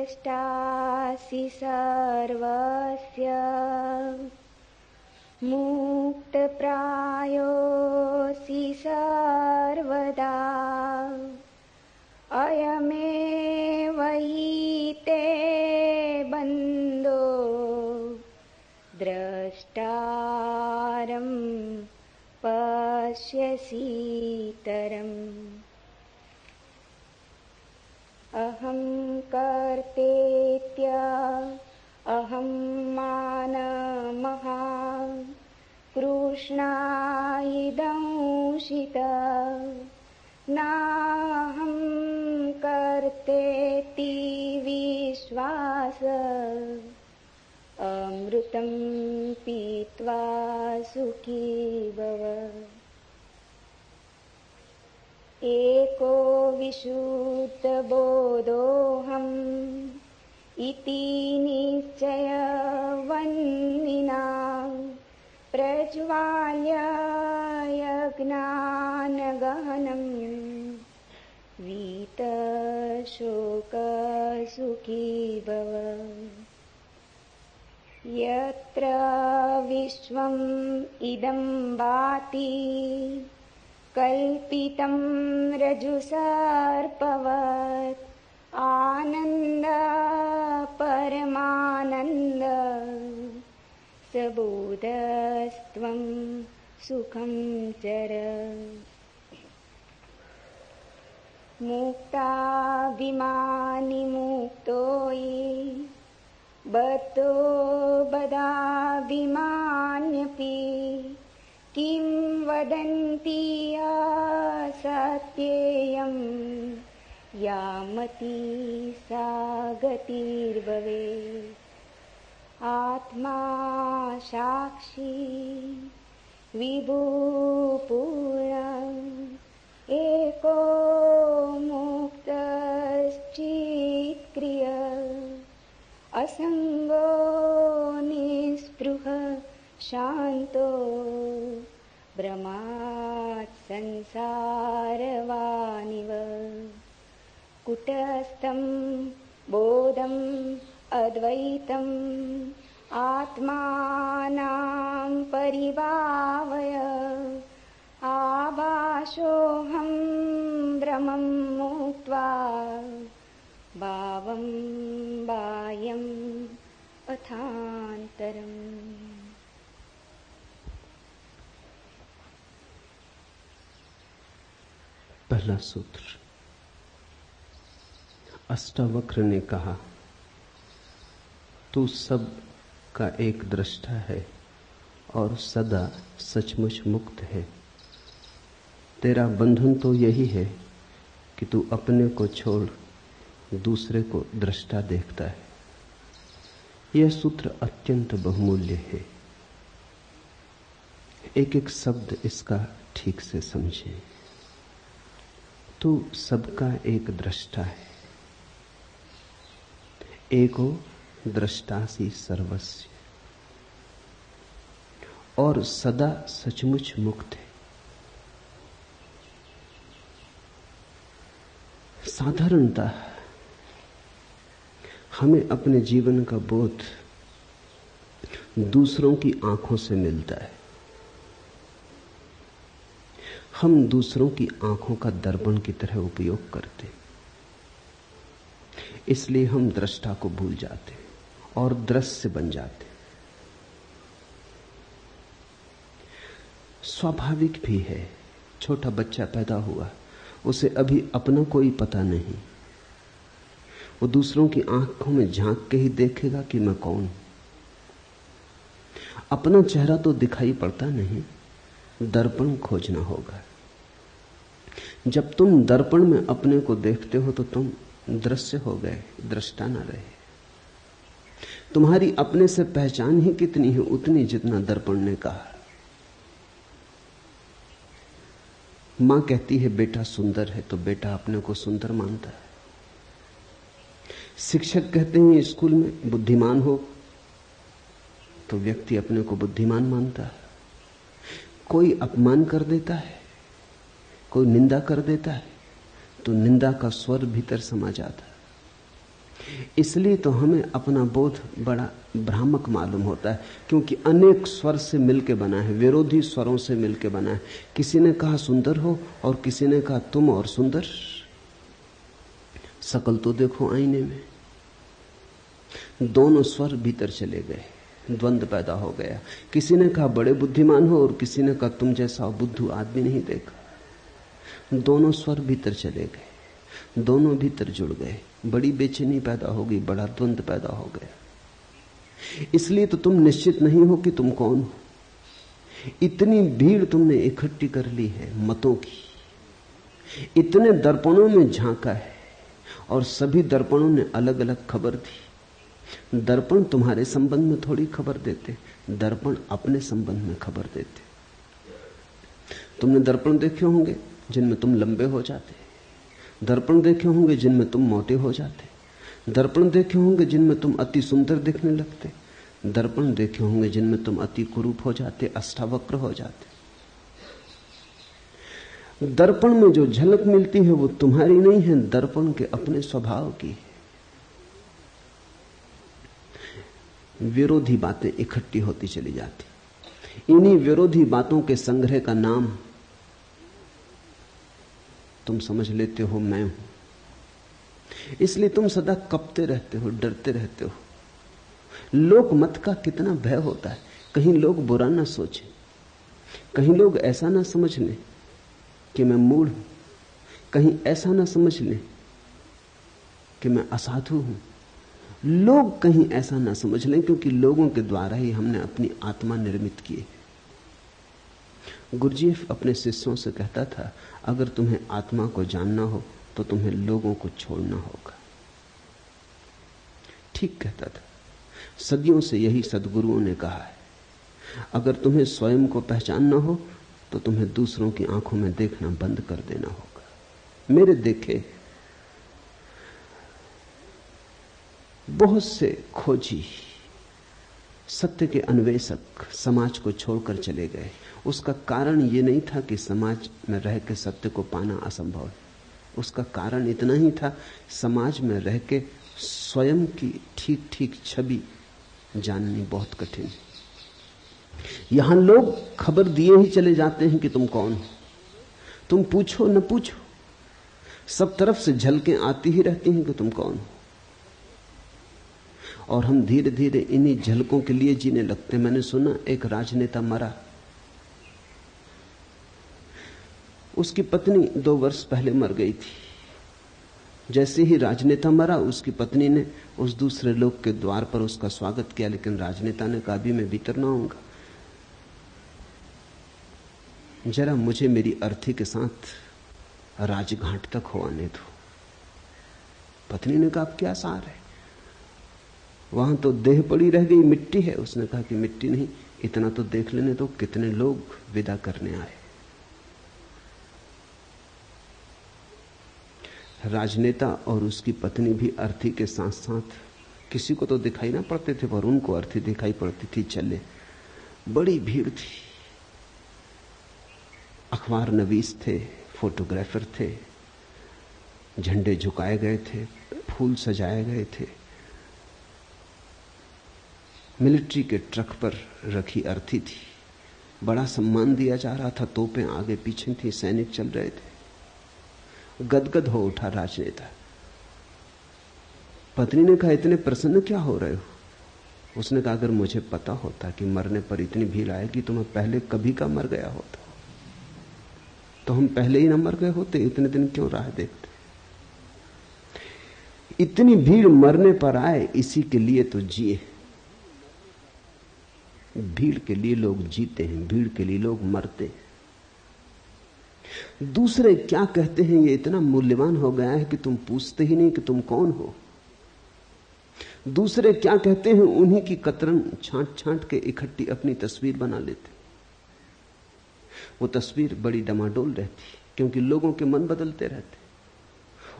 द्रष्टासि सर्वस्य मुक्तप्रायोऽसि सर्वदा अयमेव हि ते बन्धो द्रष्टारं पश्यसीतरम् अहं कर्तेत्य अहं मानमहा कृष्णायिदंशित नाहं कर्तेति विश्वास अमृतं पीत्वा सुखी भव एको विशुद्धबोधोऽहम् इति निश्चयवन्निना प्रज्वाल्य यज्ञानगहनं वीतशोकसुखी भव यत्र विश्वम् इदं भाति कल्पितं रज्जुसर्पवत् आनन्द परमानन्द सबोधस्त्वं सुखं चर मुक्ताभिमानी मुक्तो ये बद्धो बदाभिमान्यपि किं वदन्ति असत्येयं यामति सा गतिर्भवेत् आत्मा साक्षी विभुपूर्ण एको मुक्तश्चित्क्रिय असंगो निस्पृह शांतो ब्रह्मात् संसारवानिव कुटस्थं बोधम् अद्वैतम् आत्मानं परिभावय आभासोऽहं ब्रह्मं मुक्त्वा भावं बाह्यम् अथान्तरम्। पहला सूत्र। अष्टावक्र ने कहा, तू सब का एक दृष्टा है और सदा सचमुच मुक्त है। तेरा बंधन तो यही है कि तू अपने को छोड़ दूसरे को दृष्टा देखता है। यह सूत्र अत्यंत बहुमूल्य है। एक एक शब्द इसका ठीक से समझें। तू सबका एक दृष्टा है। एको दृष्टासि सर्वस्य, और सदा सचमुच मुक्त है। साधारणतः हमें अपने जीवन का बोध दूसरों की आंखों से मिलता है। हम दूसरों की आंखों का दर्पण की तरह उपयोग करते, इसलिए हम दृष्टा को भूल जाते और दृश्य बन जाते। स्वाभाविक भी है। छोटा बच्चा पैदा हुआ, उसे अभी अपना कोई पता नहीं। वो दूसरों की आंखों में झांक के ही देखेगा कि मैं कौन। अपना चेहरा तो दिखाई पड़ता नहीं, दर्पण खोजना होगा। जब तुम दर्पण में अपने को देखते हो तो तुम दृश्य हो गए, दृष्टा ना रहे। तुम्हारी अपने से पहचान ही कितनी है, उतनी जितना दर्पण ने कहा। मां कहती है बेटा सुंदर है, तो बेटा अपने को सुंदर मानता है। शिक्षक कहते हैं स्कूल में बुद्धिमान हो, तो व्यक्ति अपने को बुद्धिमान मानता है। कोई अपमान कर देता है, कोई निंदा कर देता है, तो निंदा का स्वर भीतर समा जाता है। इसलिए तो हमें अपना बोध बड़ा भ्रामक मालूम होता है, क्योंकि अनेक स्वर से मिलके बना है, विरोधी स्वरों से मिलके बना है। किसी ने कहा सुंदर हो और किसी ने कहा तुम और सुंदर। शकल तो देखो आईने में, दोनों स्वर भीतर चले गए, द्वंद्व पैदा हो गया। किसी ने कहा बड़े बुद्धिमान हो और किसी ने कहा तुम जैसा बुद्धू आदमी नहीं देखा। दोनों स्वर भीतर चले गए, दोनों भीतर जुड़ गए, बड़ी बेचैनी पैदा हो गई, बड़ा द्वंद्व पैदा हो गया। इसलिए तो तुम निश्चित नहीं हो कि तुम कौन हो। इतनी भीड़ तुमने इकट्ठी कर ली है मतों की, इतने दर्पणों में झांका है और सभी दर्पणों ने अलग अलग खबर दी। दर्पण तुम्हारे संबंध में थोड़ी खबर देते, दर्पण अपने संबंध में खबर देते। तुमने दर्पण देखे होंगे जिनमें तुम लंबे हो जाते, दर्पण देखे होंगे जिनमें तुम मोटे हो जाते, दर्पण देखे होंगे जिनमें तुम अति सुंदर दिखने लगते, दर्पण देखे होंगे जिनमें तुम अति कुरूप हो जाते, अष्टावक्र हो जाते। दर्पण में जो झलक मिलती है वो तुम्हारी नहीं है, दर्पण के अपने स्वभाव की है। विरोधी बातें इकट्ठी होती चली जाती। इन्हीं विरोधी बातों के संग्रह का नाम तुम समझ लेते हो मैं हूं। इसलिए तुम सदा कपते रहते हो, डरते रहते हो। लोक मत का कितना भय होता है, कहीं लोग बुरा ना सोचे, कहीं लोग ऐसा ना समझ लें कि मैं मूढ़ हूं, कहीं ऐसा ना समझ लें कि मैं असाधु हूं। लोग कहीं ऐसा ना समझ लें, क्योंकि लोगों के द्वारा ही हमने अपनी आत्मा निर्मित की है। गुरुजीएफ अपने शिष्यों से कहता था, अगर तुम्हें आत्मा को जानना हो तो तुम्हें लोगों को छोड़ना होगा। ठीक कहता था। सदियों से यही सद्गुरुओं ने कहा है, अगर तुम्हें स्वयं को पहचानना हो तो तुम्हें दूसरों की आंखों में देखना बंद कर देना होगा। मेरे देखे बहुत से खोजी, सत्य के अन्वेषक समाज को छोड़कर चले गए। उसका कारण यह नहीं था कि समाज में रह के सत्य को पाना असंभव है, उसका कारण इतना ही था, समाज में रह के स्वयं की ठीक ठीक छवि जाननी बहुत कठिन है। यहां लोग खबर दिए ही चले जाते हैं कि तुम कौन हो। तुम पूछो न पूछो, सब तरफ से झलकें आती ही रहती हैं कि तुम कौन हो। और हम धीरे धीरे इन्हीं झलकों के लिए जीने लगते। मैंने सुना एक राजनेता मरा, उसकी पत्नी 2 वर्ष पहले मर गई थी। जैसे ही राजनेता मरा, उसकी पत्नी ने उस दूसरे लोग के द्वार पर उसका स्वागत किया, लेकिन राजनेता ने कहा अभी मैं भीतर ना आऊंगा, जरा मुझे मेरी अर्थी के साथ राजघाट तक हो आने दो। पत्नी ने कहा अब क्या सार है, वहां तो देह पड़ी रह गई, मिट्टी है। उसने कहा कि मिट्टी नहीं, इतना तो देख लेने दो कितने लोग विदा करने आए। राजनेता और उसकी पत्नी भी अर्थी के साथ साथ, किसी को तो दिखाई ना पड़ते थे पर उनको अर्थी दिखाई पड़ती थी, चले। बड़ी भीड़ थी, अखबार नवीस थे, फोटोग्राफर थे, झंडे झुकाए गए थे, फूल सजाए गए थे, मिलिट्री के ट्रक पर रखी अर्थी थी, बड़ा सम्मान दिया जा रहा था, तोपें आगे पीछे थी, सैनिक चल रहे थे। गदगद हो उठा राजनेता। पत्नी ने कहा इतने प्रसन्न क्या हो रहे हो? उसने कहा अगर मुझे पता होता कि मरने पर इतनी भीड़ आएगी तो मैं पहले कभी का मर गया होता, तो हम पहले ही ना मर गए होते, इतने दिन क्यों राह देखते। इतनी भीड़ मरने पर आए, इसी के लिए तो जिए। भीड़ के लिए लोग जीते हैं, भीड़ के लिए लोग मरते हैं। दूसरे क्या कहते हैं ये इतना मूल्यवान हो गया है कि तुम पूछते ही नहीं कि तुम कौन हो। दूसरे क्या कहते हैं उन्हीं की कतरन छांट छांट के इकट्ठी अपनी तस्वीर बना लेते। वो तस्वीर बड़ी डमाडोल रहती, क्योंकि लोगों के मन बदलते रहते,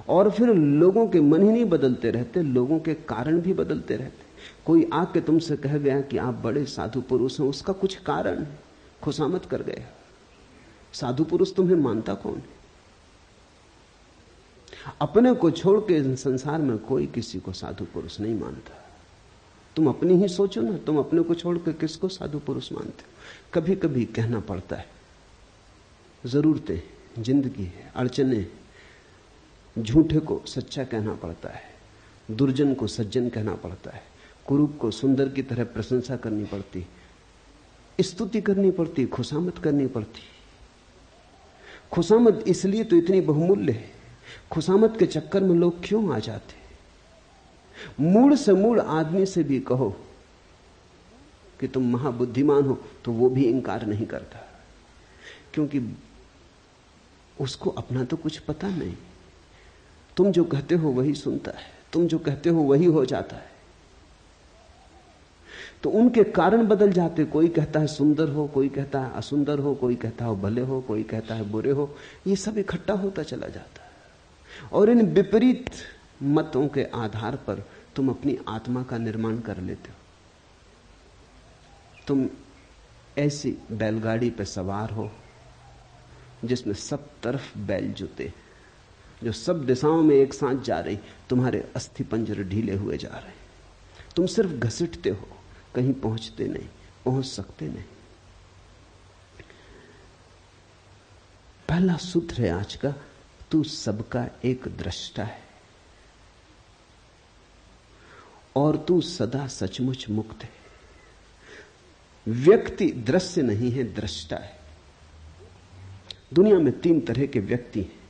और फिर लोगों के मन ही नहीं बदलते रहते, लोगों के कारण भी बदलते रहते। कोई आके तुमसे कह गया कि आप बड़े साधु पुरुष हैं, उसका कुछ कारण है, खुशामद कर गया। साधु पुरुष तुम्हें मानता कौन है? अपने को छोड़ के इस संसार में कोई किसी को साधु पुरुष नहीं मानता। तुम अपनी ही सोचो ना, तुम अपने को छोड़ के किसको साधु पुरुष मानते हो? कभी कभी कहना पड़ता है, जरूरतें, जिंदगी है, अड़चने, झूठे को सच्चा कहना पड़ता है, दुर्जन को सज्जन कहना पड़ता है, कुरूप को सुंदर की तरह प्रशंसा करनी पड़ती, स्तुति करनी पड़ती, खुशामद करनी पड़ती। खुशामद इसलिए तो इतनी बहुमूल्य है। खुशामद के चक्कर में लोग क्यों आ जाते? मूड से मूड आदमी से भी कहो कि तुम महाबुद्धिमान हो तो वो भी इंकार नहीं करता, क्योंकि उसको अपना तो कुछ पता नहीं। तुम जो कहते हो वही सुनता है, तुम जो कहते हो वही हो जाता है। तो उनके कारण बदल जाते। कोई कहता है सुंदर हो, कोई कहता है असुंदर हो, कोई कहता है भले हो, कोई कहता है बुरे हो। ये सब इकट्ठा होता चला जाता है और इन विपरीत मतों के आधार पर तुम अपनी आत्मा का निर्माण कर लेते हो। तुम ऐसी बैलगाड़ी पर सवार हो जिसमें सब तरफ बैल जुते, जो सब दिशाओं में एक साथ जा रही। तुम्हारे अस्थि पंजर ढीले हुए जा रहे, तुम सिर्फ घसीटते हो, कहीं पहुंचते नहीं, पहुंच सकते नहीं। पहला सूत्र है आज का, तू सबका एक दृष्टा है और तू सदा सचमुच मुक्त है। व्यक्ति दृश्य नहीं है, दृष्टा है। दुनिया में 3 तरह के व्यक्ति हैं।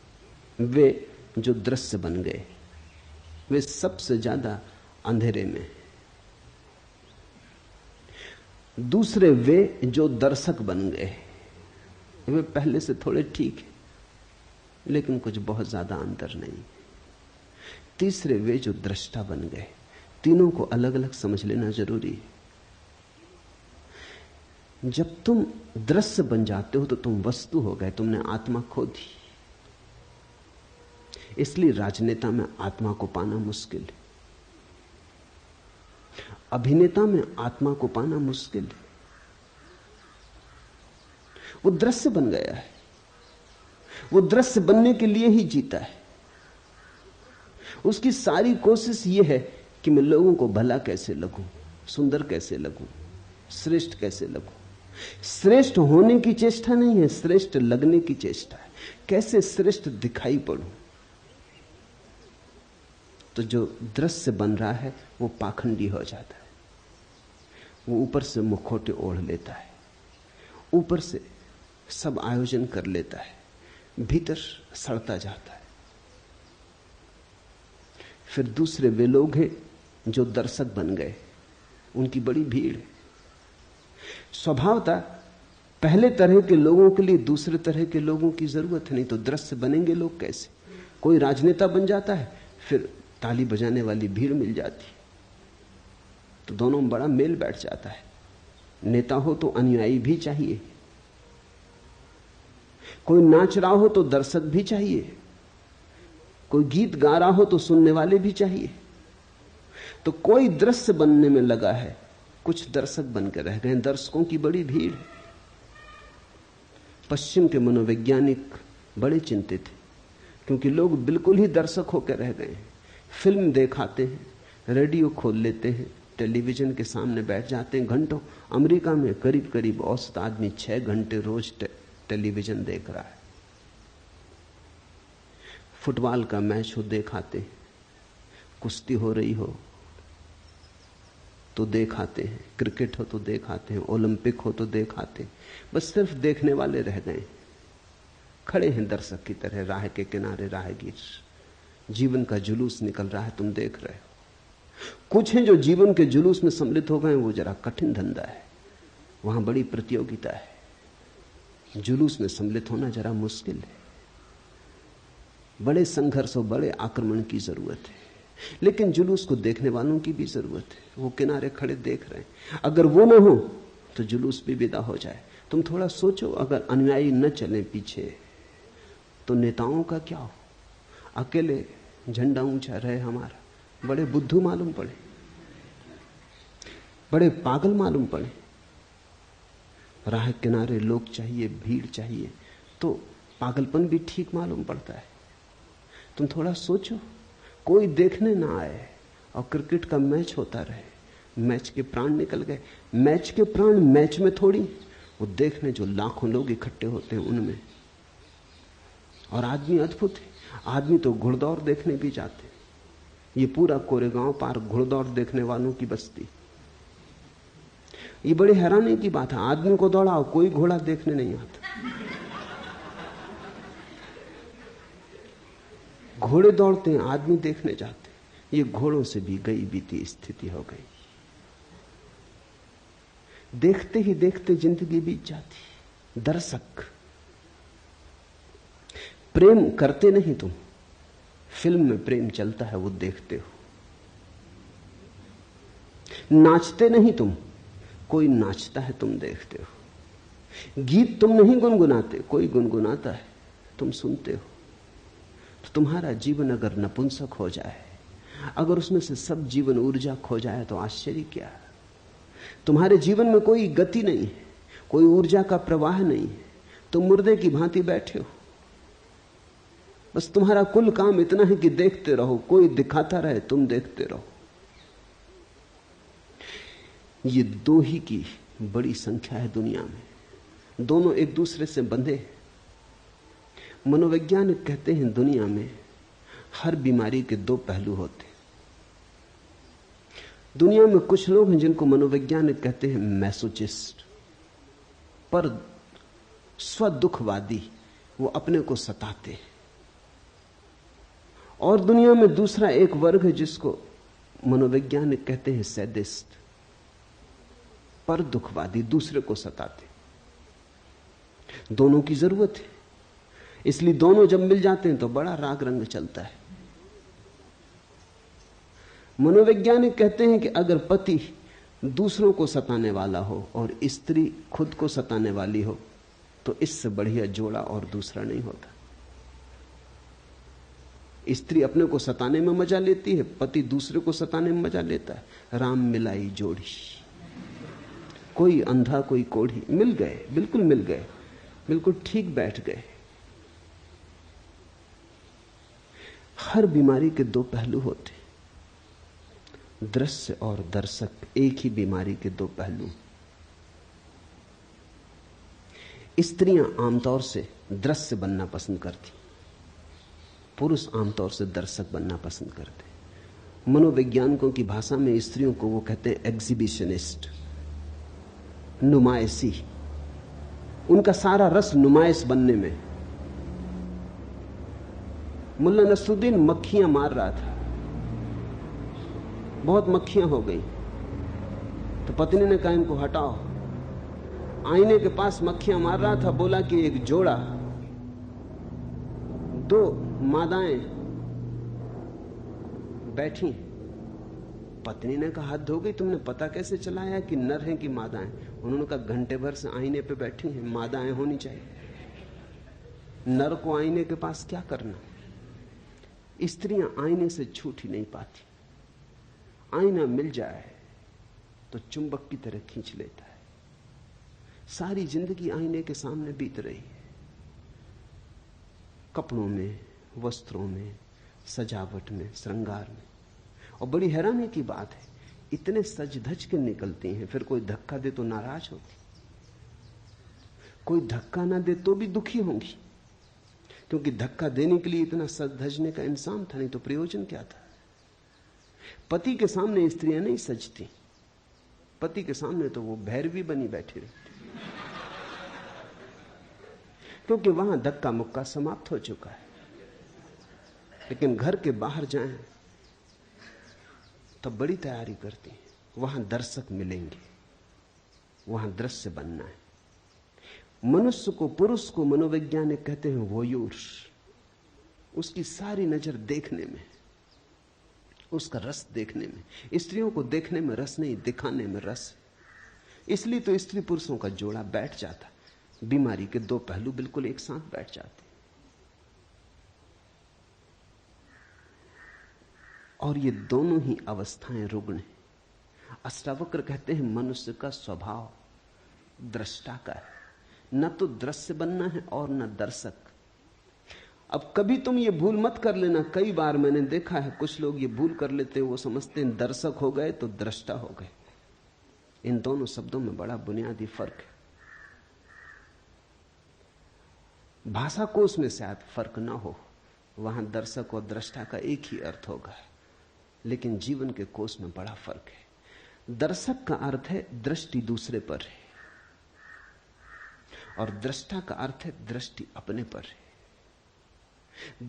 वे जो दृश्य बन गए, वे सबसे ज्यादा अंधेरे में। दूसरे वे जो दर्शक बन गए, वे पहले से थोड़े ठीक है लेकिन कुछ बहुत ज्यादा अंतर नहीं। तीसरे वे जो दृष्टा बन गए। तीनों को अलग अलग समझ लेना जरूरी है। जब तुम दृश्य बन जाते हो तो तुम वस्तु हो गए, तुमने आत्मा खो दी। इसलिए राजनेता में आत्मा को पाना मुश्किल है, अभिनेता में आत्मा को पाना मुश्किल है। वो दृश्य बन गया है, वो दृश्य बनने के लिए ही जीता है। उसकी सारी कोशिश ये है कि मैं लोगों को भला कैसे लगूं, सुंदर कैसे लगूं, श्रेष्ठ कैसे लगूं। श्रेष्ठ होने की चेष्टा नहीं है, श्रेष्ठ लगने की चेष्टा है। कैसे श्रेष्ठ दिखाई पड़ूं। तो जो दृश्य बन रहा है वो पाखंडी हो जाता है। वो ऊपर से मुखौटे ओढ़ लेता है, ऊपर से सब आयोजन कर लेता है, भीतर सड़ता जाता है। फिर दूसरे वे लोग हैं जो दर्शक बन गए, उनकी बड़ी भीड़ है। स्वभावतः पहले तरह के लोगों के लिए दूसरे तरह के लोगों की जरूरत है, नहीं तो दृश्य बनेंगे लोग कैसे। कोई राजनेता बन जाता है, फिर ताली बजाने वाली भीड़ मिल जाती, तो दोनों में बड़ा मेल बैठ जाता है। नेता हो तो अनुयायी भी चाहिए, कोई नाच रहा हो तो दर्शक भी चाहिए, कोई गीत गा रहा हो तो सुनने वाले भी चाहिए। तो कोई दृश्य बनने में लगा है, कुछ दर्शक बनकर रह गए। दर्शकों की बड़ी भीड़ है। पश्चिम के मनोवैज्ञानिक बड़े चिंतित थे, क्योंकि लोग बिल्कुल ही दर्शक होकर रह गए हैं। फिल्म देखाते हैं, रेडियो खोल लेते हैं, टेलीविजन के सामने बैठ जाते हैं घंटों। अमेरिका में करीब करीब औसत आदमी 6 घंटे रोज टेलीविजन देख रहा है। फुटबॉल का मैच हो देखाते हैं, कुश्ती हो रही हो तो देखाते हैं, क्रिकेट हो तो देखाते हैं, ओलंपिक हो तो देखाते हैं। बस सिर्फ देखने वाले रह गए, खड़े हैं दर्शक की तरह राह के किनारे राहगीर। जीवन का जुलूस निकल रहा है, तुम देख रहे हो। कुछ हैं जो जीवन के जुलूस में सम्मिलित हो गए, वो जरा कठिन धंधा है, वहां बड़ी प्रतियोगिता है। जुलूस में सम्मिलित होना जरा मुश्किल है, बड़े संघर्ष और बड़े आक्रमण की जरूरत है। लेकिन जुलूस को देखने वालों की भी जरूरत है। वो किनारे खड़े देख रहे हैं, अगर वो ना हो तो जुलूस भी विदा हो जाए। तुम थोड़ा सोचो, अगर अनुयायी न चले पीछे तो नेताओं का क्या हो। अकेले झंडा ऊंचा रहे हमारा, बड़े बुद्धू मालूम पड़े, बड़े पागल मालूम पड़े। राह किनारे लोग चाहिए, भीड़ चाहिए, तो पागलपन भी ठीक मालूम पड़ता है। तुम थोड़ा सोचो, कोई देखने ना आए और क्रिकेट का मैच होता रहे, मैच के प्राण निकल गए। मैच के प्राण मैच में थोड़ी, वो देखने जो लाखों लोग इकट्ठे होते हैं उनमें। और आदमी अद्भुत है, आदमी तो घुड़दौड़ देखने भी जाते। ये पूरा कोरेगांव पार्क घुड़दौड़ देखने वालों की बस्ती। ये बड़ी हैरानी की बात है, आदमी को दौड़ाओ, कोई घोड़ा देखने नहीं आता। घोड़े दौड़ते हैं, आदमी देखने जाते हैं। ये घोड़ों से भी गई बीती स्थिति हो गई। देखते ही देखते जिंदगी बीत जाती। दर्शक, प्रेम करते नहीं तुम, फिल्म में प्रेम चलता है वो देखते हो। नाचते नहीं तुम, कोई नाचता है तुम देखते हो। गीत तुम नहीं गुनगुनाते, कोई गुनगुनाता है तुम सुनते हो। तो तुम्हारा जीवन अगर नपुंसक हो जाए, अगर उसमें से सब जीवन ऊर्जा खो जाए, तो आश्चर्य क्या। तुम्हारे जीवन में कोई गति नहीं है, कोई ऊर्जा का प्रवाह नहीं है, तुम मुर्दे की भांति बैठे हो। बस तुम्हारा कुल काम इतना है कि देखते रहो, कोई दिखाता रहे, तुम देखते रहो। ये दो ही की बड़ी संख्या है दुनिया में, दोनों एक दूसरे से बंधे। मनोवैज्ञानिक कहते हैं दुनिया में हर बीमारी के दो पहलू होते। दुनिया में कुछ लोग हैं जिनको मनोवैज्ञानिक कहते हैं मैसोचिस्ट, पर स्वदुखवादी, वो अपने को सताते हैं। और दुनिया में दूसरा एक वर्ग है जिसको मनोवैज्ञानिक कहते हैं सैडिस्ट, पर दुखवादी, दूसरे को सताते। दोनों की जरूरत है, इसलिए दोनों जब मिल जाते हैं तो बड़ा राग रंग चलता है। मनोवैज्ञानिक कहते हैं कि अगर पति दूसरों को सताने वाला हो और स्त्री खुद को सताने वाली हो, तो इससे बढ़िया जोड़ा और दूसरा नहीं होता। स्त्री अपने को सताने में मजा लेती है, पति दूसरे को सताने में मजा लेता है। राम मिलाई जोड़ी, कोई अंधा कोई कोढ़ी, मिल गए, बिल्कुल मिल गए, बिल्कुल ठीक बैठ गए। हर बीमारी के दो पहलू होते, दृश्य और दर्शक एक ही बीमारी के दो पहलू। स्त्रियां आमतौर से दृश्य बनना पसंद करती, पुरुष आमतौर से दर्शक बनना पसंद करते। मनोवैज्ञानिकों की भाषा में स्त्रियों को वो कहते हैं एग्जिबिशनिस्ट, नुमाइशी। उनका सारा रस नुमाइश बनने में। मुल्ला नसरुद्दीन मक्खियां मार रहा था, बहुत मक्खियां हो गई, तो पत्नी ने कहा इनको हटाओ। आईने के पास मक्खियां मार रहा था, बोला कि एक जोड़ा, दो मादाएं बैठी। पत्नी ने कहा हद हो गई, तुमने पता कैसे चलाया कि नर हैं कि मादाएं? उन्होंने कहा घंटे भर से आईने पे बैठी हैं, मादाएं होनी चाहिए। नर को आईने के पास क्या करना? स्त्रियां आईने से छूट ही नहीं पाती। आईना मिल जाए तो चुंबक की तरह खींच लेता है। सारी जिंदगी आईने के सामने बीत रही है, कपड़ों में, वस्त्रों में, सजावट में, श्रृंगार में। और बड़ी हैरानी की बात है, इतने सज धज के निकलती हैं, फिर कोई धक्का दे तो नाराज होती, कोई धक्का ना दे तो भी दुखी होंगी, क्योंकि धक्का देने के लिए इतना सज धजने का इंसान था, नहीं तो प्रयोजन क्या था? पति के सामने स्त्रियां नहीं सजती, पति के सामने तो वो भैरवी बनी बैठी रहती, क्योंकि वहां धक्का मुक्का समाप्त हो चुका है। लेकिन घर के बाहर जाएं तो बड़ी तैयारी करती हैं, वहां दर्शक मिलेंगे, वहां दृश्य बनना है। मनुष्य को, पुरुष को मनोवैज्ञानिक कहते हैं वोयूर। उसकी सारी नजर देखने में, उसका रस देखने में। स्त्रियों को देखने में रस नहीं, दिखाने में रस। इसलिए तो स्त्री पुरुषों का जोड़ा बैठ जाता, बीमारी के दो पहलू बिल्कुल एक साथ बैठ जाते। और ये दोनों ही अवस्थाएं रुग्ण हैं। अष्टावक्र कहते हैं मनुष्य का स्वभाव दृष्टा का है, न तो दृश्य बनना है और न दर्शक। अब कभी तुम ये भूल मत कर लेना, कई बार मैंने देखा है कुछ लोग ये भूल कर लेते हैं, वो समझते हैं दर्शक हो गए तो दृष्टा हो गए। इन दोनों शब्दों में बड़ा बुनियादी फर्क है। भाषा कोश में शायद फर्क ना हो, वहां दर्शक और दृष्टा का एक ही अर्थ होगा, लेकिन जीवन के कोश में बड़ा फर्क है। दर्शक का अर्थ है दृष्टि दूसरे पर है, और दृष्टा का अर्थ है दृष्टि अपने पर है।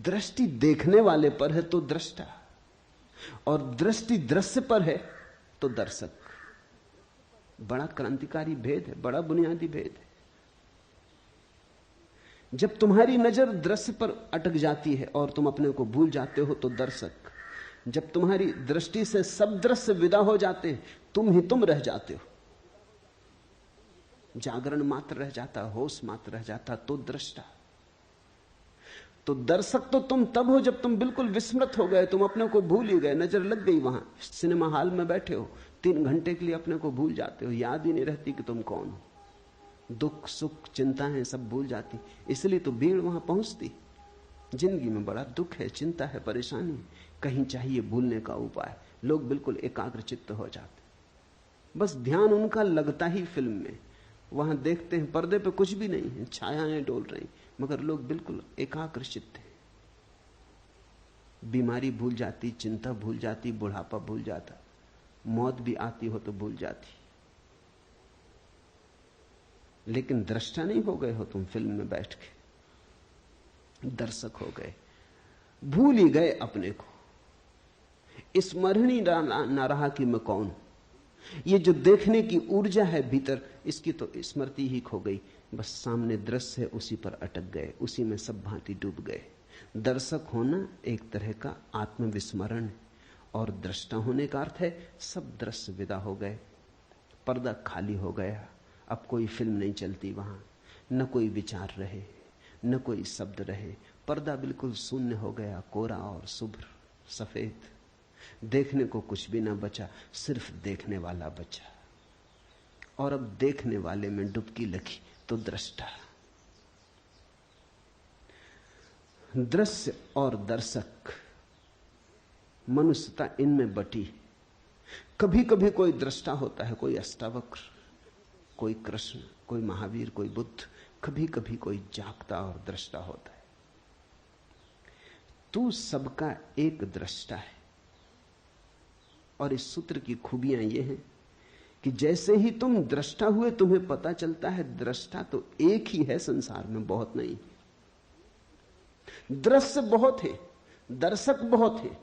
दृष्टि देखने वाले पर है तो दृष्टा, और दृष्टि दृश्य पर है तो दर्शक। बड़ा क्रांतिकारी भेद है, बड़ा बुनियादी भेद है। जब तुम्हारी नजर दृश्य पर अटक जाती है और तुम अपने को भूल जाते हो तो दर्शक। जब तुम्हारी दृष्टि से सब दृश्य विदा हो जाते हैं, तुम ही तुम रह जाते हो, जागरण मात्र रह जाता, होश मात्र रह जाता, तो दृष्टा। तो दर्शक तो तुम तब हो जब तुम बिल्कुल विस्मृत हो गए, तुम अपने को भूल ही गए, नजर लग गई। वहां सिनेमा हॉल में बैठे हो, 3 घंटे के लिए अपने को भूल जाते हो, याद ही नहीं रहती कि तुम कौन हो। दुख सुख चिंताएं सब भूल जाती, इसलिए तो भीड़ वहां पहुंचती। जिंदगी में बड़ा दुख है, चिंता है, परेशानी, कहीं चाहिए भूलने का उपाय। लोग बिल्कुल एकाग्र चित्त हो जाते, बस ध्यान उनका लगता ही फिल्म में। वहां देखते हैं पर्दे पे कुछ भी नहीं है, छायाएं डोल रही, मगर लोग बिल्कुल एकाग्र चित्त हैं। बीमारी भूल जाती, चिंता भूल जाती, बुढ़ापा भूल जाता, मौत भी आती हो तो भूल जाती। लेकिन दृष्टा नहीं हो गए हो तुम फिल्म में बैठ के, दर्शक हो गए, भूल ही गए अपने को। स्मरण ही ना रहा कि मैं कौन हूं। ये जो देखने की ऊर्जा है भीतर, इसकी तो स्मृति ही खो गई। बस सामने दृश्य है, उसी पर अटक गए, उसी में सब भांति डूब गए। दर्शक होना एक तरह का आत्मविस्मरण है, और दृष्टा होने का अर्थ है सब दृश्य विदा हो गए, पर्दा खाली हो गया, अब कोई फिल्म नहीं चलती वहां, न कोई विचार रहे, न कोई शब्द रहे, पर्दा बिल्कुल शून्य हो गया, कोरा और शुभ्र सफेद। देखने को कुछ भी ना बचा, सिर्फ देखने वाला बचा। और अब देखने वाले में डुबकी लगी तो दृष्टा। दृश्य और दर्शक, मनुष्यता इनमें बटी। कभी कभी कोई दृष्टा होता है, कोई अष्टावक्र, कोई कृष्ण, कोई महावीर, कोई बुद्ध। कभी कभी कोई जागता और दृष्टा होता है। तू सबका एक दृष्टा है। और इस सूत्र की खूबियां ये हैं कि जैसे ही तुम दृष्टा हुए, तुम्हें पता चलता है दृष्टा तो एक ही है संसार में, बहुत नहीं। दृश्य बहुत है, दर्शक बहुत है।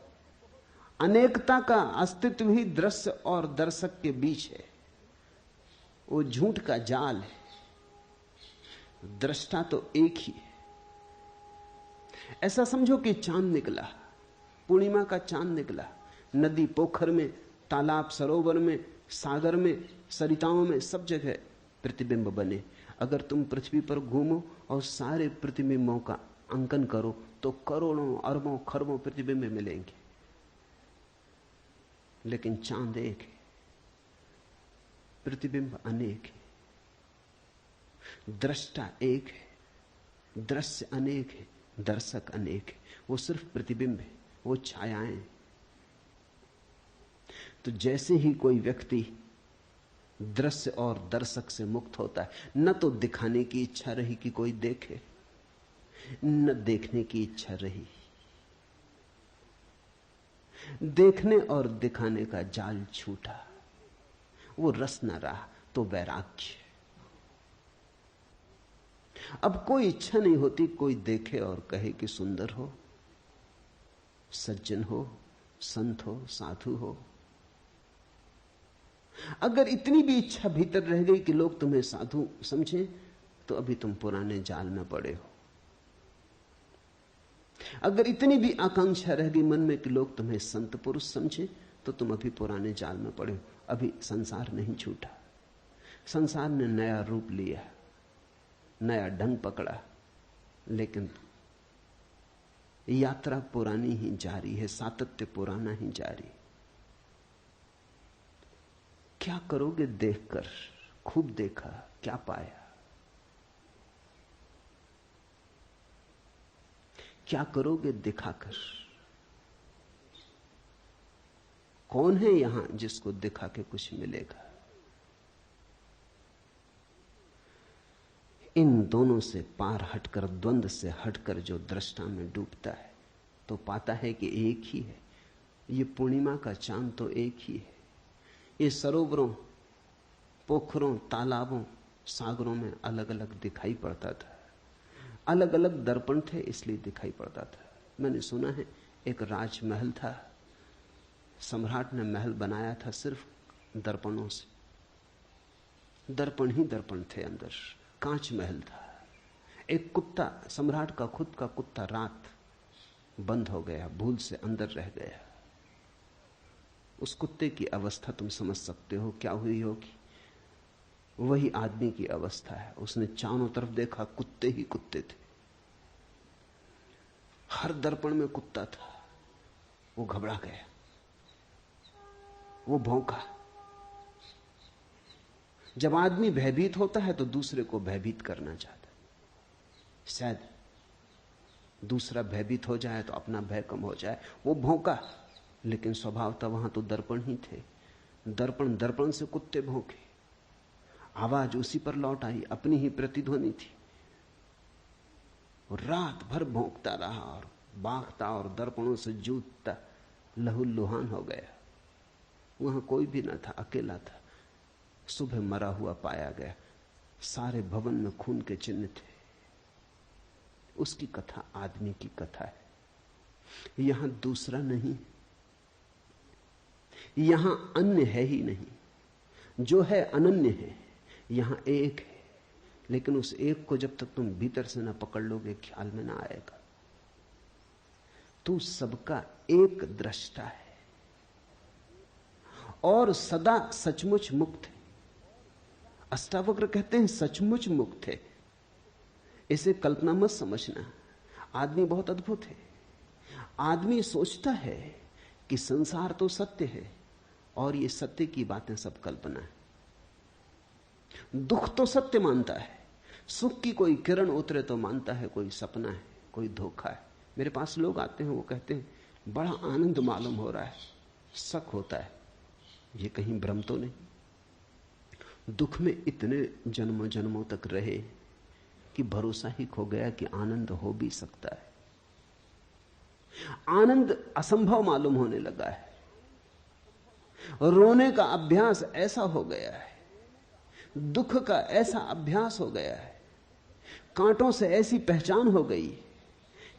अनेकता का अस्तित्व ही दृश्य और दर्शक के बीच है। वो झूठ का जाल है, दृष्टा तो एक ही है। ऐसा समझो कि चांद निकला, पूर्णिमा का चांद निकला, नदी पोखर में, तालाब सरोवर में, सागर में, सरिताओं में, सब जगह प्रतिबिंब बने। अगर तुम पृथ्वी पर घूमो और सारे प्रतिबिंबों का अंकन करो तो करोड़ों अरबों खरबों प्रतिबिंब मिलेंगे, लेकिन चांद एक है, प्रतिबिंब अनेक है। दृष्टा एक है, दृश्य अनेक है, दर्शक अनेक है। वो सिर्फ प्रतिबिंब है, वो छायाएं हैं। तो जैसे ही कोई व्यक्ति दृश्य और दर्शक से मुक्त होता है, न तो दिखाने की इच्छा रही कि कोई देखे, न देखने की इच्छा रही। देखने और दिखाने का जाल छूटा, वो रस न रहा, तो वैराग्य। अब कोई इच्छा नहीं होती कोई देखे और कहे कि सुंदर हो, सज्जन हो, संत हो, साधु हो। अगर इतनी भी इच्छा भीतर रह गई कि लोग तुम्हें साधु समझें, तो अभी तुम पुराने जाल में पड़े हो। अगर इतनी भी आकांक्षा रह गई मन में कि लोग तुम्हें संत पुरुष समझें, तो तुम अभी पुराने जाल में पड़े हो। अभी संसार नहीं छूटा, संसार ने नया रूप लिया, नया ढंग पकड़ा, लेकिन यात्रा पुरानी ही जारी है, सातत्य पुराना ही जारी। क्या करोगे देखकर? खूब देखा, क्या पाया? क्या करोगे दिखाकर? कौन है यहां जिसको दिखा के कुछ मिलेगा? इन दोनों से पार हटकर, द्वंद्व से हटकर जो दृष्टा में डूबता है तो पाता है कि एक ही है। ये पूर्णिमा का चांद तो एक ही है। ये सरोवरों, पोखरों, तालाबों, सागरों में अलग अलग दिखाई पड़ता था, अलग अलग दर्पण थे इसलिए दिखाई पड़ता था। मैंने सुना है एक राजमहल था, सम्राट ने महल बनाया था सिर्फ दर्पणों से। दर्पण ही दर्पण थे अंदर, कांच महल था। एक कुत्ता, सम्राट का खुद का कुत्ता, रात बंद हो गया, भूल से अंदर रह गया। उस कुत्ते की अवस्था तुम समझ सकते हो क्या हुई होगी। वही आदमी की अवस्था है। उसने चारों तरफ देखा, कुत्ते ही कुत्ते थे, हर दर्पण में कुत्ता था। वो घबरा गया, वो भौंका। जब आदमी भयभीत होता है तो दूसरे को भयभीत करना चाहता है। शायद दूसरा भयभीत हो जाए तो अपना भय कम हो जाए। वो भौंका, लेकिन स्वभाव था वहां तो दर्पण ही थे। दर्पण दर्पण से कुत्ते भौंके, आवाज उसी पर लौट आई, अपनी ही प्रतिध्वनि थी। रात भर भौंकता रहा और बागता और दर्पणों से जूझता लहूलुहान हो गया। वहां कोई भी न था, अकेला था। सुबह मरा हुआ पाया गया, सारे भवन में खून के चिन्ह थे। उसकी कथा आदमी की कथा है। यहां दूसरा नहीं, यहां अन्य है ही नहीं। जो है अनन्य है, यहां एक है। लेकिन उस एक को जब तक तुम भीतर से ना पकड़ लोगे ख्याल में ना आएगा। तू सबका एक दृष्टा है और सदा सचमुच मुक्त है। अष्टावक्र कहते हैं सचमुच मुक्त है। इसे कल्पना मत समझना। आदमी बहुत अद्भुत है। आदमी सोचता है कि संसार तो सत्य है और ये सत्य की बातें सब कल्पना है। दुख तो सत्य मानता है, सुख की कोई किरण उतरे तो मानता है कोई सपना है, कोई धोखा है। मेरे पास लोग आते हैं, वो कहते हैं बड़ा आनंद मालूम हो रहा है। शक होता है ये कहीं भ्रम तो नहीं। दुख में इतने जन्मों जन्मों तक रहे कि भरोसा ही खो गया कि आनंद हो भी सकता है। आनंद असंभव मालूम होने लगा है। रोने का अभ्यास ऐसा हो गया है, दुख का ऐसा अभ्यास हो गया है, कांटों से ऐसी पहचान हो गई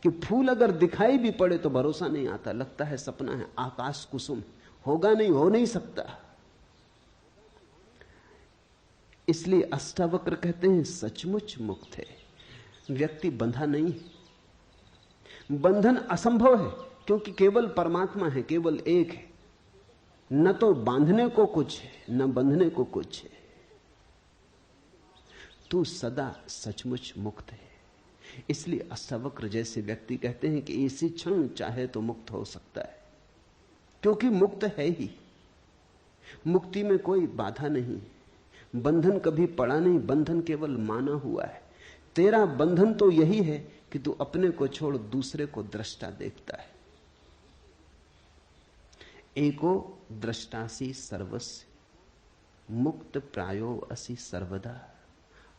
कि फूल अगर दिखाई भी पड़े तो भरोसा नहीं आता, लगता है सपना है, आकाश कुसुम, होगा नहीं, हो नहीं सकता। इसलिए अष्टावक्र कहते हैं सचमुच मुक्त है। व्यक्ति बंधा नहीं। बंधन असंभव है क्योंकि केवल परमात्मा है, केवल एक है। न तो बांधने को कुछ है, न बंधने को कुछ है। तू सदा सचमुच मुक्त है। इसलिए अष्टावक्र जैसे व्यक्ति कहते हैं कि इसी क्षण चाहे तो मुक्त हो सकता है, क्योंकि मुक्त है ही। मुक्ति में कोई बाधा नहीं, बंधन कभी पड़ा नहीं, बंधन केवल माना हुआ है। तेरा बंधन तो यही है कि तू अपने को छोड़ दूसरे को दृष्टा देखता है। एको दृष्टासी सर्वस्य मुक्त प्रायो असि सर्वदा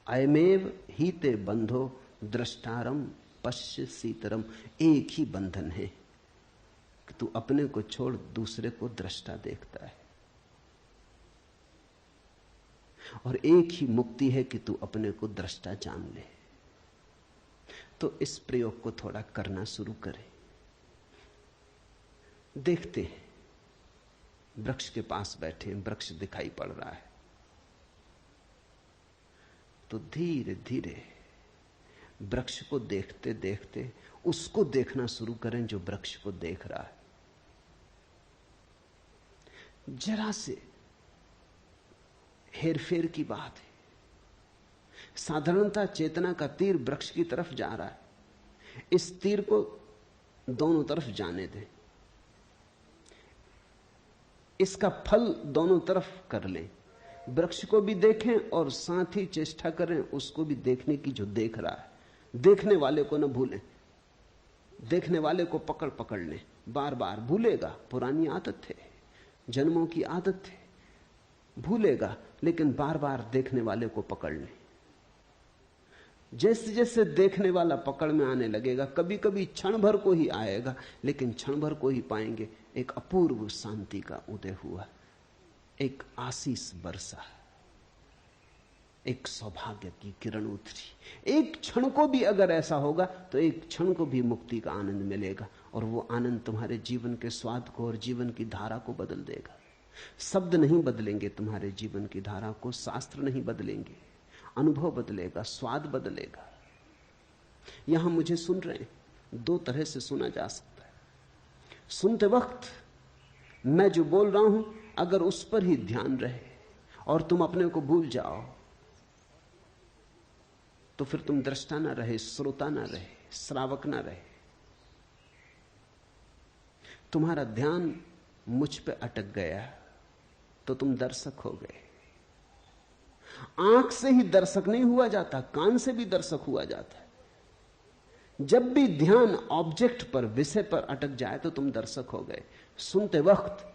अयमेव हीते बंधो दृष्टारम पश्य सीतरम। एक ही बंधन है कि तू अपने को छोड़ दूसरे को दृष्टा देखता है, और एक ही मुक्ति है कि तू अपने को दृष्टा जान ले। तो इस प्रयोग को थोड़ा करना शुरू करें। देखते हैं, वृक्ष के पास बैठे हैं, वृक्ष दिखाई पड़ रहा है, तो धीरे धीरे वृक्ष को देखते देखते उसको देखना शुरू करें जो वृक्ष को देख रहा है। जरा से हेरफेर की बात है। साधारणता चेतना का तीर वृक्ष की तरफ जा रहा है, इस तीर को दोनों तरफ जाने दें, इसका फल दोनों तरफ कर लें। वृक्ष को भी देखें और साथ ही चेष्टा करें उसको भी देखने की जो देख रहा है। देखने वाले को न भूलें। देखने वाले को पकड़ पकड़ ले, बार बार भूलेगा, पुरानी आदत है, जन्मों की आदत है, भूलेगा, लेकिन बार बार देखने वाले को पकड़ ले। जैसे जैसे देखने वाला पकड़ में आने लगेगा, कभी कभी क्षण भर को ही आएगा, लेकिन क्षण भर को ही पाएंगे एक अपूर्व शांति का उदय हुआ, एक आशीष बरसा, एक सौभाग्य की किरण उतरी। एक क्षण को भी अगर ऐसा होगा तो एक क्षण को भी मुक्ति का आनंद मिलेगा, और वो आनंद तुम्हारे जीवन के स्वाद को और जीवन की धारा को बदल देगा। शब्द नहीं बदलेंगे तुम्हारे जीवन की धारा को, शास्त्र नहीं बदलेंगे, अनुभव बदलेगा, स्वाद बदलेगा। यहां मुझे सुन रहे हैं, दो तरह से सुना जा सकता है। सुनते वक्त मैं जो बोल रहा हूं, अगर उस पर ही ध्यान रहे और तुम अपने को भूल जाओ, तो फिर तुम दृष्टा ना रहे, श्रोता ना रहे, श्रावक ना रहे। तुम्हारा ध्यान मुझ पे अटक गया तो तुम दर्शक हो गए। आंख से ही दर्शक नहीं हुआ जाता, कान से भी दर्शक हुआ जाता है। जब भी ध्यान ऑब्जेक्ट पर, विषय पर अटक जाए तो तुम दर्शक हो गए। सुनते वक्त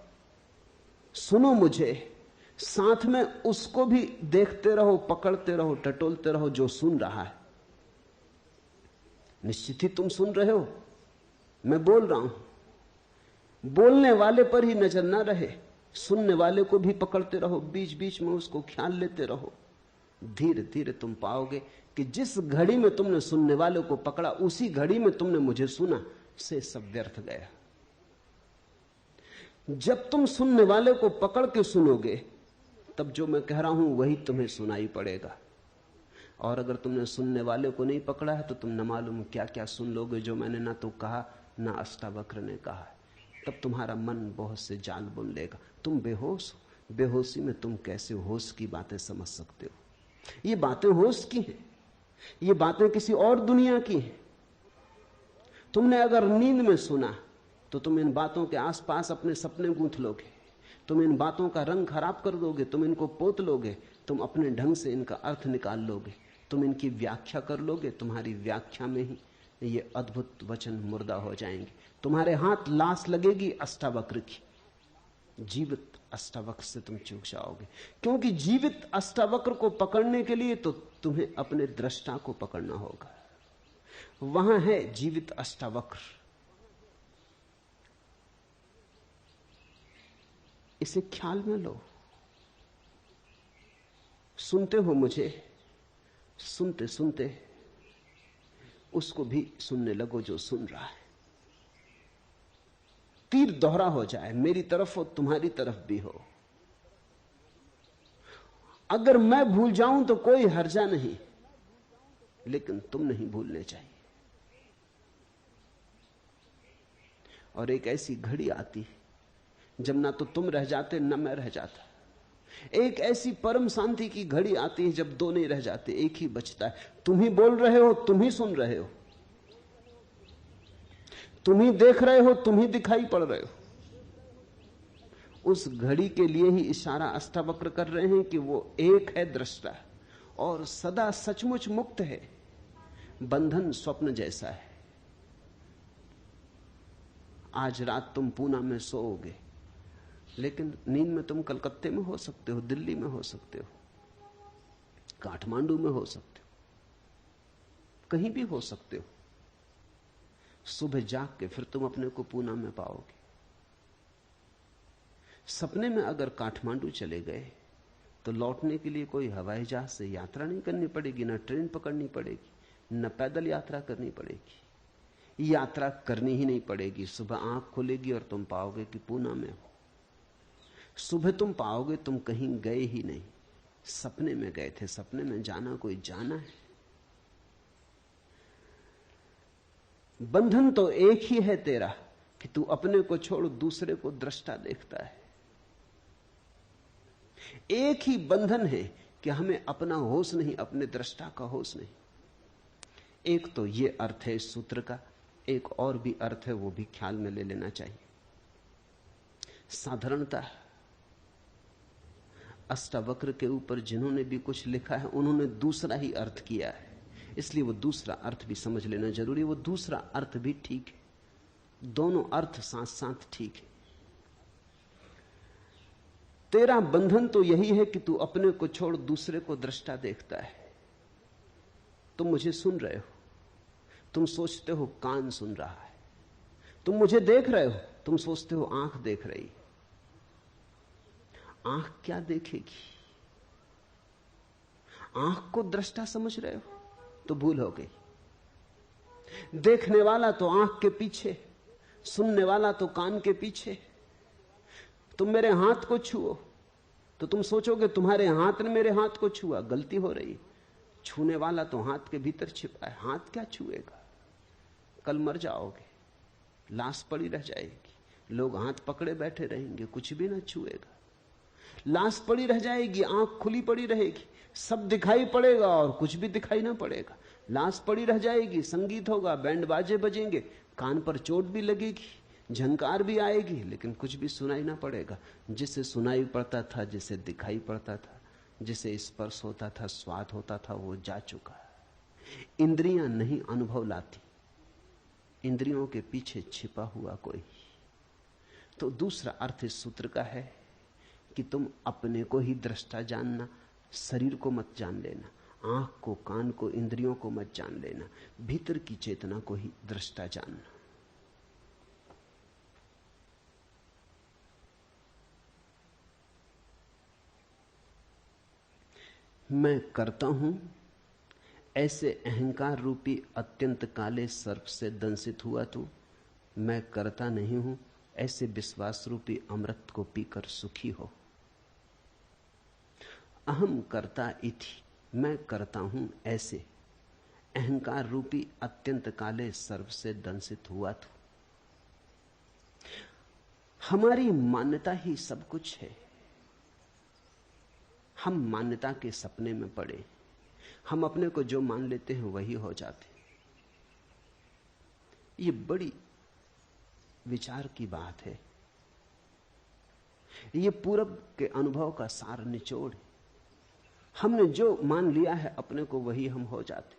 सुनो मुझे, साथ में उसको भी देखते रहो, पकड़ते रहो, टटोलते रहो जो सुन रहा है। निश्चित ही तुम सुन रहे हो, मैं बोल रहा हूं। बोलने वाले पर ही नजर ना रहे, सुनने वाले को भी पकड़ते रहो, बीच बीच में उसको ख्याल लेते रहो। धीरे धीरे तुम पाओगे कि जिस घड़ी में तुमने सुनने वाले को पकड़ा, उसी घड़ी में तुमने मुझे सुना, से सब व्यर्थ गया। जब तुम सुनने वाले को पकड़ के सुनोगे, तब जो मैं कह रहा हूं वही तुम्हें सुनाई पड़ेगा। और अगर तुमने सुनने वाले को नहीं पकड़ा है तो तुम न मालूम क्या क्या सुन लोगे जो मैंने ना तो कहा ना अष्टावक्र ने कहा है। तब तुम्हारा मन बहुत से जाल बुन लेगा, तुम बेहोश हो। बेहोशी में तुम कैसे होश की बातें समझ सकते हो? ये बातें होश की हैं, ये बातें किसी और दुनिया की हैं। तुमने अगर नींद में सुना तो तुम इन बातों के आसपास अपने सपने गूंथ लोगे, तुम इन बातों का रंग खराब कर दोगे, तुम इनको पोत लोगे, तुम अपने ढंग से इनका अर्थ निकाल लोगे, तुम इनकी व्याख्या कर लोगे। तुम्हारी व्याख्या में ही ये अद्भुत वचन मुर्दा हो जाएंगे। तुम्हारे हाथ लाश लगेगी अष्टावक्र की, जीवित अष्टावक्र से तुम चूक जाओगे। क्योंकि जीवित अष्टावक्र को पकड़ने के लिए तो तुम्हें अपने दृष्टा को पकड़ना होगा। वहां है जीवित अष्टावक्र। इसे ख्याल में लो। सुनते हो मुझे, सुनते सुनते उसको भी सुनने लगो जो सुन रहा है। तीर दोहरा हो जाए, मेरी तरफ हो, तुम्हारी तरफ भी हो। अगर मैं भूल जाऊं तो कोई हर्जा नहीं, लेकिन तुम नहीं भूलने चाहिए। और एक ऐसी घड़ी आती जब ना तो तुम रह जाते न मैं रह जाता। एक ऐसी परम शांति की घड़ी आती है जब दो नहीं रह जाते, एक ही बचता है। तुम ही बोल रहे हो, तुम ही सुन रहे हो, तुम ही देख रहे हो, तुम ही दिखाई पड़ रहे हो। उस घड़ी के लिए ही इशारा अष्टावक्र कर रहे हैं कि वो एक है दृष्टा और सदा सचमुच मुक्त है। बंधन स्वप्न जैसा है। आज रात तुम पूना में सोओगे, लेकिन नींद में तुम कलकत्ते में हो सकते हो, दिल्ली में हो सकते हो, काठमांडू में हो सकते हो, कहीं भी हो सकते हो। सुबह जाग के फिर तुम अपने को पूना में पाओगे। सपने में अगर काठमांडू चले गए तो लौटने के लिए कोई हवाई जहाज से यात्रा नहीं करनी पड़ेगी, न ट्रेन पकड़नी पड़ेगी, न पैदल यात्रा करनी पड़ेगी। यात्रा करनी ही नहीं पड़ेगी। सुबह आंख खुलेगी और तुम पाओगे कि पूना में हो। सुबह तुम पाओगे तुम कहीं गए ही नहीं, सपने में गए थे। सपने में जाना कोई जाना है। बंधन तो एक ही है तेरा कि तू अपने को छोड़ दूसरे को दृष्टा देखता है। एक ही बंधन है कि हमें अपना होश नहीं, अपने दृष्टा का होश नहीं। एक तो ये अर्थ है इस सूत्र का, एक और भी अर्थ है, वो भी ख्याल में ले लेना चाहिए। साधारणता अष्टावक्र के ऊपर जिन्होंने भी कुछ लिखा है उन्होंने दूसरा ही अर्थ किया है इसलिए वो दूसरा अर्थ भी समझ लेना जरूरी है। वो दूसरा अर्थ भी ठीक है, दोनों अर्थ साथ साथ ठीक है। तेरा बंधन तो यही है कि तू अपने को छोड़ दूसरे को दृष्टा देखता है। तुम मुझे सुन रहे हो, तुम सोचते हो कान सुन रहा है, तुम मुझे देख रहे हो, तुम सोचते हो आंख देख रही है। आंख क्या देखेगी? आंख को दृष्टा समझ रहे हो तो भूल हो गई। देखने वाला तो आंख के पीछे, सुनने वाला तो कान के पीछे। तुम मेरे हाथ को छुओ तो तुम सोचोगे तुम्हारे हाथ ने मेरे हाथ को छुआ, गलती हो रही। छूने वाला तो हाथ के भीतर छिपा है। हाथ क्या छुएगा? कल मर जाओगे, लाश पड़ी रह जाएगी, लोग हाथ पकड़े बैठे रहेंगे, कुछ भी ना छुएगा। लाश पड़ी रह जाएगी, आंख खुली पड़ी रहेगी, सब दिखाई पड़ेगा और कुछ भी दिखाई ना पड़ेगा। लाश पड़ी रह जाएगी, संगीत होगा, बैंड बाजे बजेंगे, कान पर चोट भी लगेगी, झंकार भी आएगी, लेकिन कुछ भी सुनाई ना पड़ेगा। जिसे सुनाई पड़ता था, जिसे दिखाई पड़ता था, जिसे स्पर्श होता था, स्वाद होता था, वो जा चुका। इंद्रियां नहीं अनुभव लाती, इंद्रियों के पीछे छिपा हुआ कोई। तो दूसरा अर्थ इस सूत्र का है कि तुम अपने को ही दृष्टा जानना, शरीर को मत जान लेना, आंख को, कान को, इंद्रियों को मत जान लेना, भीतर की चेतना को ही दृष्टा जानना। मैं करता हूं ऐसे अहंकार रूपी अत्यंत काले सर्प से दंशित हुआ तू। मैं करता नहीं हूं ऐसे विश्वास रूपी अमृत को पीकर सुखी हो। अहम करता इति, मैं करता हूं ऐसे अहंकार रूपी अत्यंत काले सर्प से दंशित हुआ तू। हमारी मान्यता ही सब कुछ है। हम मान्यता के सपने में पड़े, हम अपने को जो मान लेते हैं वही हो जाते। ये बड़ी विचार की बात है। ये पूरब के अनुभव का सार निचोड़ है। हमने जो मान लिया है अपने को वही हम हो जाते।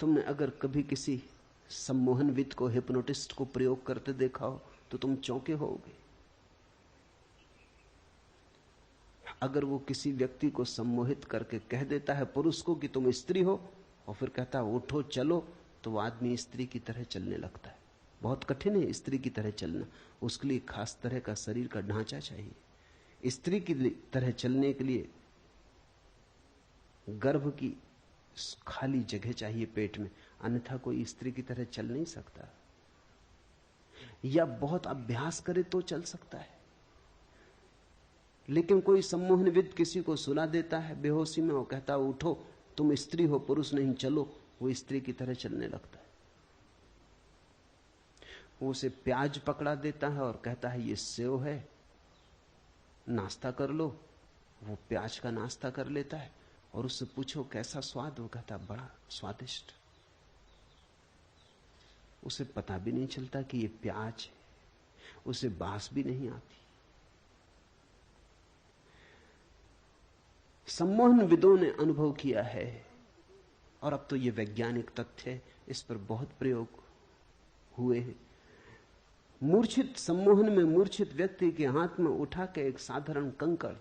तुमने अगर कभी किसी सम्मोहनविद को, हिप्नोटिस्ट को प्रयोग करते देखा हो तो तुम चौंके होगे। अगर वो किसी व्यक्ति को सम्मोहित करके कह देता है पुरुष को कि तुम स्त्री हो, और फिर कहता है उठो चलो, तो वो आदमी स्त्री की तरह चलने लगता है। बहुत कठिन है स्त्री की तरह चलना, उसके लिए खास तरह का शरीर का ढांचा चाहिए। स्त्री की तरह चलने के लिए गर्भ की खाली जगह चाहिए पेट में, अन्यथा कोई स्त्री की तरह चल नहीं सकता। या बहुत अभ्यास करे तो चल सकता है। लेकिन कोई सम्मोहनविद किसी को सुला देता है बेहोशी में, वो कहता उठो तुम स्त्री हो, पुरुष नहीं, चलो, वो स्त्री की तरह चलने लगता है। वो उसे प्याज पकड़ा देता है और कहता है ये सेव है, नाश्ता कर लो। वो प्याज का नाश्ता कर लेता है और उससे पूछो कैसा स्वाद, वो कहता बड़ा स्वादिष्ट। उसे पता भी नहीं चलता कि ये प्याज है, उसे बास भी नहीं आती। सम्मोहनविदों ने अनुभव किया है, और अब तो ये वैज्ञानिक तथ्य है, इस पर बहुत प्रयोग हुए हैं। मूर्छित सम्मोहन में मूर्छित व्यक्ति के हाथ में उठा के एक साधारण कंकड़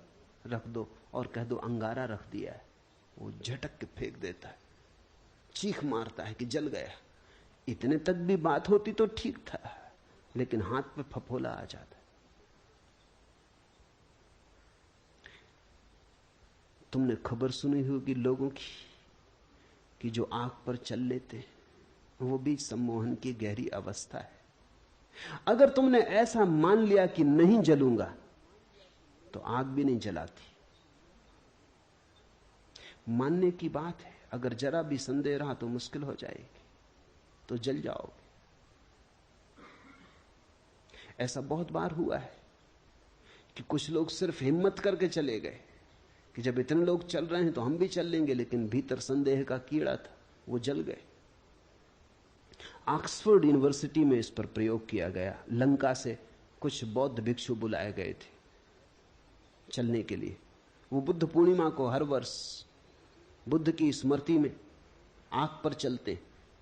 रख दो और कह दो अंगारा रख दिया है, वो झटक के फेंक देता है, चीख मारता है कि जल गया। इतने तक भी बात होती तो ठीक था, लेकिन हाथ पे फफोला आ जाता है। तुमने खबर सुनी होगी लोगों की कि जो आग पर चल लेते हैं वो भी सम्मोहन की गहरी अवस्था है। अगर तुमने ऐसा मान लिया कि नहीं जलूंगा तो आग भी नहीं जलाती। मानने की बात है, अगर जरा भी संदेह रहा तो मुश्किल हो जाएगी, तो जल जाओगे। ऐसा बहुत बार हुआ है कि कुछ लोग सिर्फ हिम्मत करके चले गए कि जब इतने लोग चल रहे हैं तो हम भी चल लेंगे, लेकिन भीतर संदेह का कीड़ा था, वो जल गए। ऑक्सफोर्ड यूनिवर्सिटी में इस पर प्रयोग किया गया। लंका से कुछ बौद्ध भिक्षु बुलाए गए थे चलने के लिए। वो बुद्ध पूर्णिमा को हर वर्ष बुद्ध की स्मृति में आग पर चलते,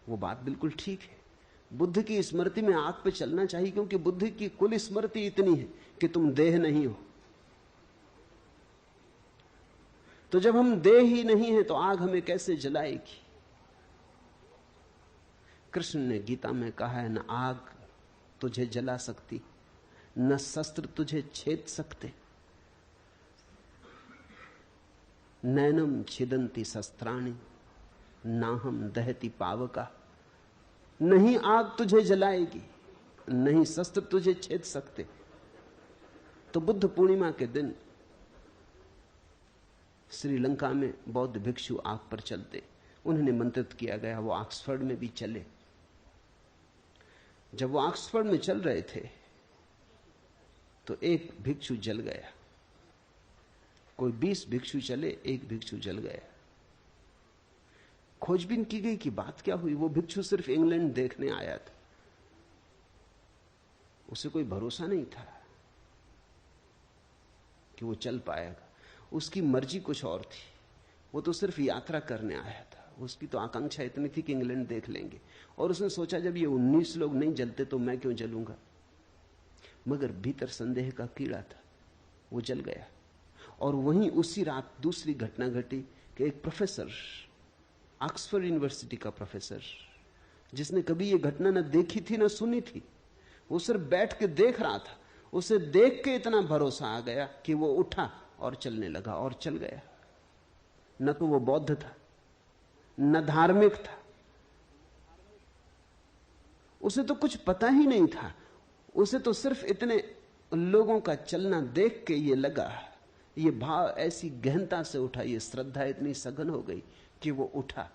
वो बात बिल्कुल ठीक है। बुद्ध की स्मृति में आग पर चलना चाहिए, क्योंकि बुद्ध की कुल स्मृति इतनी है कि तुम देह नहीं हो। तो जब हम देह ही नहीं है तो आग हमें कैसे जलाएगी? कृष्ण ने गीता में कहा है, न आग तुझे जला सकती, न शस्त्र तुझे छेद सकते। नैनम छिदंती शस्त्राणि नाहम दहती पावका। नहीं आग तुझे जलाएगी, नहीं शस्त्र तुझे छेद सकते। तो बुद्ध पूर्णिमा के दिन श्रीलंका में बौद्ध भिक्षु आग पर चलते, उन्हें निमंत्रित किया गया, वो ऑक्सफोर्ड में भी चले। जब वो ऑक्सफोर्ड में चल रहे थे तो एक भिक्षु जल गया। कोई 20 भिक्षु चले, एक भिक्षु जल गया। खोजबीन की गई कि बात क्या हुई। वो भिक्षु सिर्फ इंग्लैंड देखने आया था, उसे कोई भरोसा नहीं था कि वो चल पाएगा। उसकी मर्जी कुछ और थी, वो तो सिर्फ यात्रा करने आया था। उसकी तो आकांक्षा इतनी थी कि इंग्लैंड देख लेंगे, और उसने सोचा जब ये 19 लोग नहीं जलते तो मैं क्यों जलूंगा। मगर भीतर संदेह का कीड़ा था, वो जल गया। और वहीं उसी रात दूसरी घटना घटी कि एक प्रोफेसर, ऑक्सफोर्ड यूनिवर्सिटी का प्रोफेसर, जिसने कभी ये घटना न देखी थी न सुनी थी, वो सिर्फ बैठ के देख रहा था, उसे देख के इतना भरोसा आ गया कि वो उठा और चलने लगा और चल गया। न तो वो बौद्ध था, न धार्मिक था, उसे तो कुछ पता ही नहीं था। उसे तो सिर्फ इतने लोगों का चलना देख के ये लगा, ये भाव ऐसी गहनता से उठा, ये श्रद्धा इतनी सघन हो गई कि वो उठा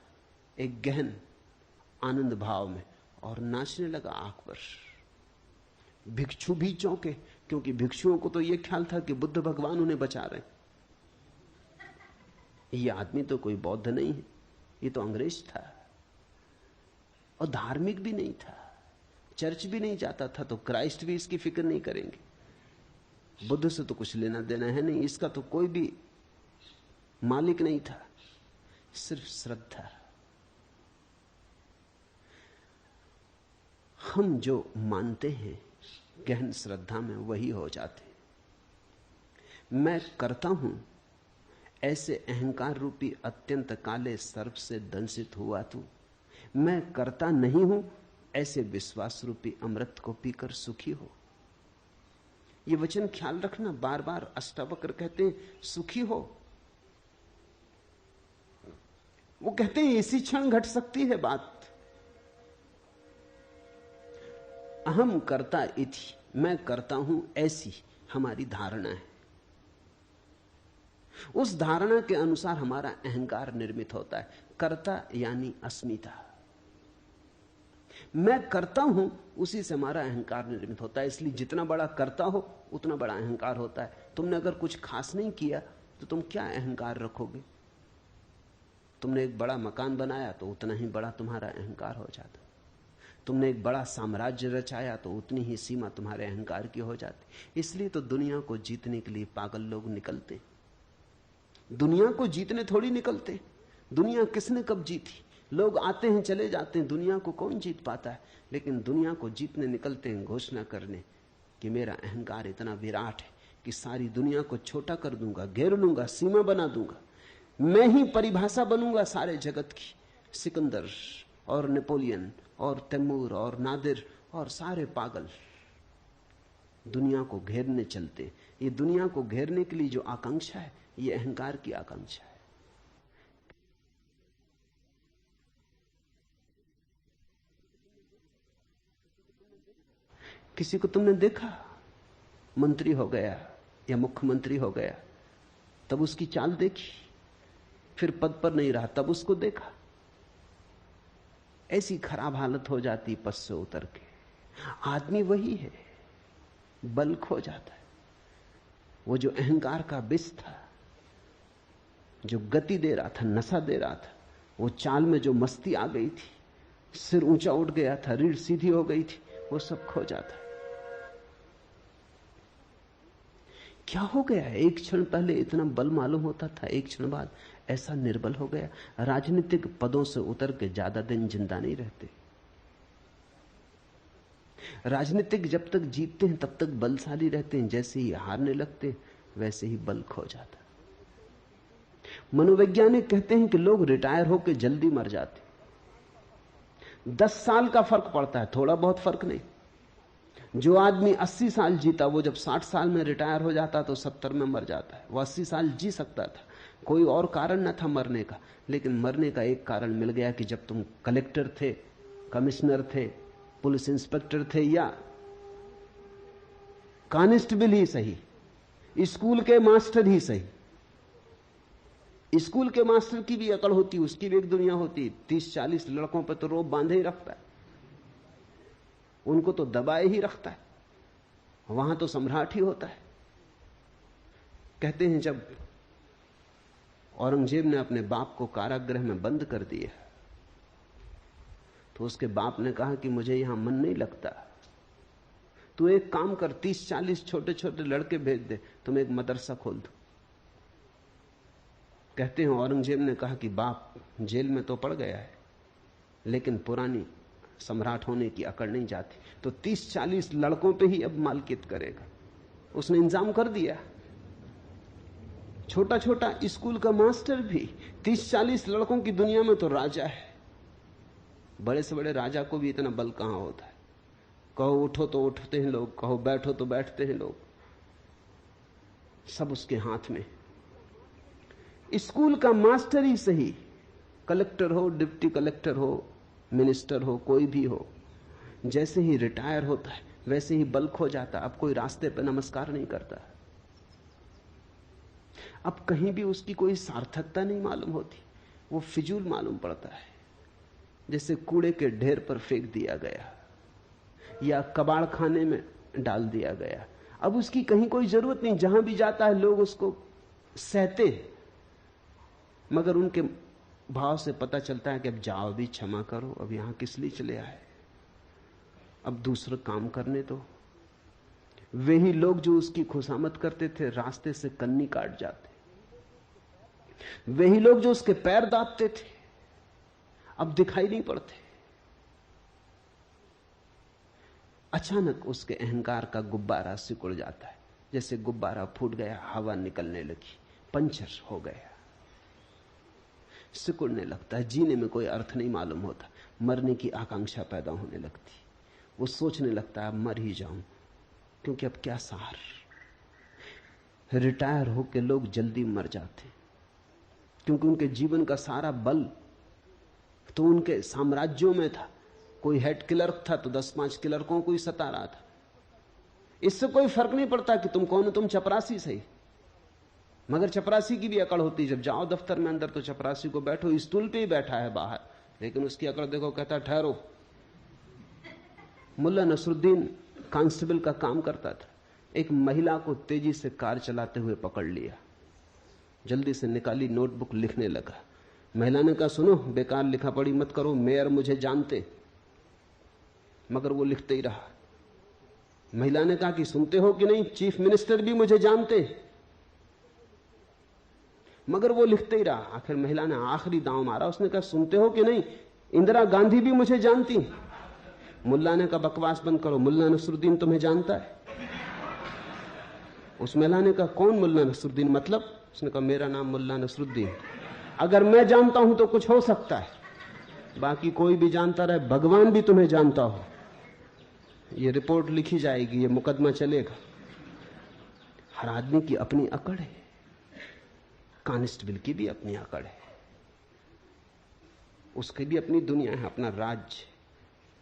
एक गहन आनंद भाव में और नाचने लगा आंख पर। भिक्षु भी चौंके, क्योंकि भिक्षुओं को तो ये ख्याल था कि बुद्ध भगवान उन्हें बचा रहे। ये आदमी तो कोई बौद्ध नहीं है, ये तो अंग्रेज था और धार्मिक भी नहीं था, चर्च भी नहीं जाता था, तो क्राइस्ट भी इसकी फिक्र नहीं करेंगे। बुद्ध से तो कुछ लेना देना है नहीं, इसका तो कोई भी मालिक नहीं था, सिर्फ श्रद्धा। हम जो मानते हैं गहन श्रद्धा में वही हो जाते। मैं करता हूं ऐसे अहंकार रूपी अत्यंत काले सर्प से दंशित हुआ तू। मैं करता नहीं हूं ऐसे विश्वास रूपी अमृत को पीकर सुखी हो। ये वचन ख्याल रखना, बार बार अष्टावक्र कहते हैं सुखी हो। वो कहते हैं इसी क्षण घट सकती है बात। अहम करता इति, मैं करता हूं ऐसी हमारी धारणा है। उस धारणा के अनुसार हमारा अहंकार निर्मित होता है। कर्ता यानी अस्मिता। मैं करता हूं, उसी से हमारा अहंकार निर्मित होता है। इसलिए जितना बड़ा करता हो उतना बड़ा अहंकार होता है। तुमने अगर कुछ खास नहीं किया तो तुम क्या अहंकार रखोगे? तुमने एक बड़ा मकान बनाया तो उतना ही बड़ा तुम्हारा अहंकार हो जाता। तुमने एक बड़ा साम्राज्य रचाया तो उतनी ही सीमा तुम्हारे अहंकार की हो जाती। इसलिए तो दुनिया को जीतने के लिए पागल लोग निकलते। दुनिया को जीतने थोड़ी निकलते। दुनिया किसने कब जीती? लोग आते हैं चले जाते हैं, दुनिया को कौन जीत पाता है? लेकिन दुनिया को जीतने निकलते हैं घोषणा करने कि मेरा अहंकार इतना विराट है कि सारी दुनिया को छोटा कर दूंगा, घेर लूंगा, सीमा बना दूंगा। मैं ही परिभाषा बनूंगा सारे जगत की। सिकंदर और नेपोलियन और तैमूर और नादिर और सारे पागल दुनिया को घेरने चलते। ये दुनिया को घेरने के लिए जो आकांक्षा है, ये अहंकार की आकांक्षा है। किसी को तुमने देखा मंत्री हो गया या मुख्यमंत्री हो गया, तब उसकी चाल देखी, फिर पद पर नहीं रहा तब उसको देखा, ऐसी खराब हालत हो जाती पद से उतर के। आदमी वही है, बल खो जाता है। वो जो अहंकार का विष था, जो गति दे रहा था, नशा दे रहा था, वो चाल में जो मस्ती आ गई थी, सिर ऊंचा उठ गया था, रीढ़ सीधी हो गई थी, वो सब खो जाता है। क्या हो गया है? एक क्षण पहले इतना बल मालूम होता था, एक क्षण बाद ऐसा निर्बल हो गया। राजनीतिक पदों से उतर के ज्यादा दिन जिंदा नहीं रहते। राजनीतिक जब तक जीतते हैं तब तक बलशाली रहते हैं, जैसे ही हारने लगते हैं वैसे ही बल खो जाता। मनोवैज्ञानिक कहते हैं कि लोग रिटायर होकर जल्दी मर जाते। 10 साल का फर्क पड़ता है, थोड़ा बहुत फर्क नहीं। जो आदमी 80 साल जीता वो जब 60 साल में रिटायर हो जाता तो 70 में मर जाता है। वो 80 साल जी सकता था, कोई और कारण न था मरने का, लेकिन मरने का एक कारण मिल गया कि जब तुम कलेक्टर थे, कमिश्नर थे, पुलिस इंस्पेक्टर थे या कांस्टेबल ही सही, स्कूल के मास्टर ही सही। स्कूल के मास्टर की भी अकड़ होती, उसकी भी एक दुनिया होती। 30-40 लड़कों पर तो रोब बांधे ही रखता है, उनको तो दबाए ही रखता है, वहां तो सम्राट ही होता है। कहते हैं जब औरंगजेब ने अपने बाप को कारागृह में बंद कर दिया तो उसके बाप ने कहा कि मुझे यहां मन नहीं लगता, तू एक काम कर, 30-40 छोटे छोटे लड़के भेज दे, तुम एक मदरसा खोल दो। कहते हैं औरंगजेब ने कहा कि बाप जेल में तो पड़ गया है लेकिन पुरानी सम्राट होने की अकड़ नहीं जाती, तो 30-40 लड़कों पे ही अब मालकियत करेगा। उसने इंतजाम कर दिया। छोटा छोटा स्कूल का मास्टर भी 30-40 लड़कों की दुनिया में तो राजा है। बड़े से बड़े राजा को भी इतना बल कहां होता है। कहो उठो तो उठते हैं लोग, कहो बैठो तो बैठते हैं लोग, सब उसके हाथ में। स्कूल का मास्टर ही सही, कलेक्टर हो, डिप्टी कलेक्टर हो, मिनिस्टर हो, कोई भी हो, जैसे ही रिटायर होता है वैसे ही बल खो जाता। अब कोई रास्ते पर नमस्कार नहीं करता, अब कहीं भी उसकी कोई सार्थकता नहीं मालूम होती, वो फिजूल मालूम पड़ता है, जैसे कूड़े के ढेर पर फेंक दिया गया या कबाड़ खाने में डाल दिया गया। अब उसकी कहीं कोई जरूरत नहीं, जहां भी जाता है लोग उसको सहते, मगर उनके भाव से पता चलता है कि अब जाओ, भी क्षमा करो, अब यहां किस लिए चले आए, अब दूसरा काम करने दो। वही लोग जो उसकी खुशामद करते थे रास्ते से कन्नी काट जाते, वही लोग जो उसके पैर दाबते थे अब दिखाई नहीं पड़ते। अचानक उसके अहंकार का गुब्बारा सिकुड़ जाता है, जैसे गुब्बारा फूट गया, हवा निकलने लगी, पंचर हो गया, सिकुड़ने लगता है। जीने में कोई अर्थ नहीं मालूम होता, मरने की आकांक्षा पैदा होने लगती। वो सोचने लगता है अब मर ही जाऊं, क्योंकि अब क्या सार। रिटायर होकर लोग जल्दी मर जाते क्योंकि उनके जीवन का सारा बल तो उनके साम्राज्यों में था। कोई हेड क्लर्क था तो 10-5 क्लर्कों को ही सता रहा था। इससे कोई फर्क नहीं पड़ता कि तुम कौन हो, तुम चपरासी सही, मगर चपरासी की भी अकड़ होती। जब जाओ दफ्तर में अंदर तो चपरासी को बैठो, स्टूल पे ही बैठा है बाहर, लेकिन उसकी अकड़ देखो, कहता ठहरो। मुल्ला नसरुद्दीन कांस्टेबल का काम करता था, एक महिला को तेजी से कार चलाते हुए पकड़ लिया, जल्दी से निकाली नोटबुक, लिखने लगा। महिला ने कहा सुनो, बेकार लिखा पढ़ी मत करो, मेयर मुझे जानते, मगर वो लिखते ही रहा। महिला ने कहा कि सुनते हो कि नहीं, चीफ मिनिस्टर भी मुझे जानते, मगर वो लिखते ही रहा। आखिर महिला ने आखिरी दांव मारा, उसने कहा सुनते हो कि नहीं, इंदिरा गांधी भी मुझे जानती। मुल्ला ने कहा बकवास बंद करो, मुल्ला नसरुद्दीन तुम्हें जानता है। उस महिला ने कहा कौन मुल्ला नसरुद्दीन, मतलब? उसने कहा मेरा नाम मुल्ला नसरुद्दीन, अगर मैं जानता हूं तो कुछ हो सकता है, बाकी कोई भी जानता रहे, भगवान भी तुम्हें जानता हो। ये रिपोर्ट लिखी जाएगी, ये मुकदमा चलेगा। हर आदमी की अपनी अकड़ है, कांस्टेबल की भी अपनी अकड़ है, उसकी भी अपनी दुनिया है, अपना राज्य,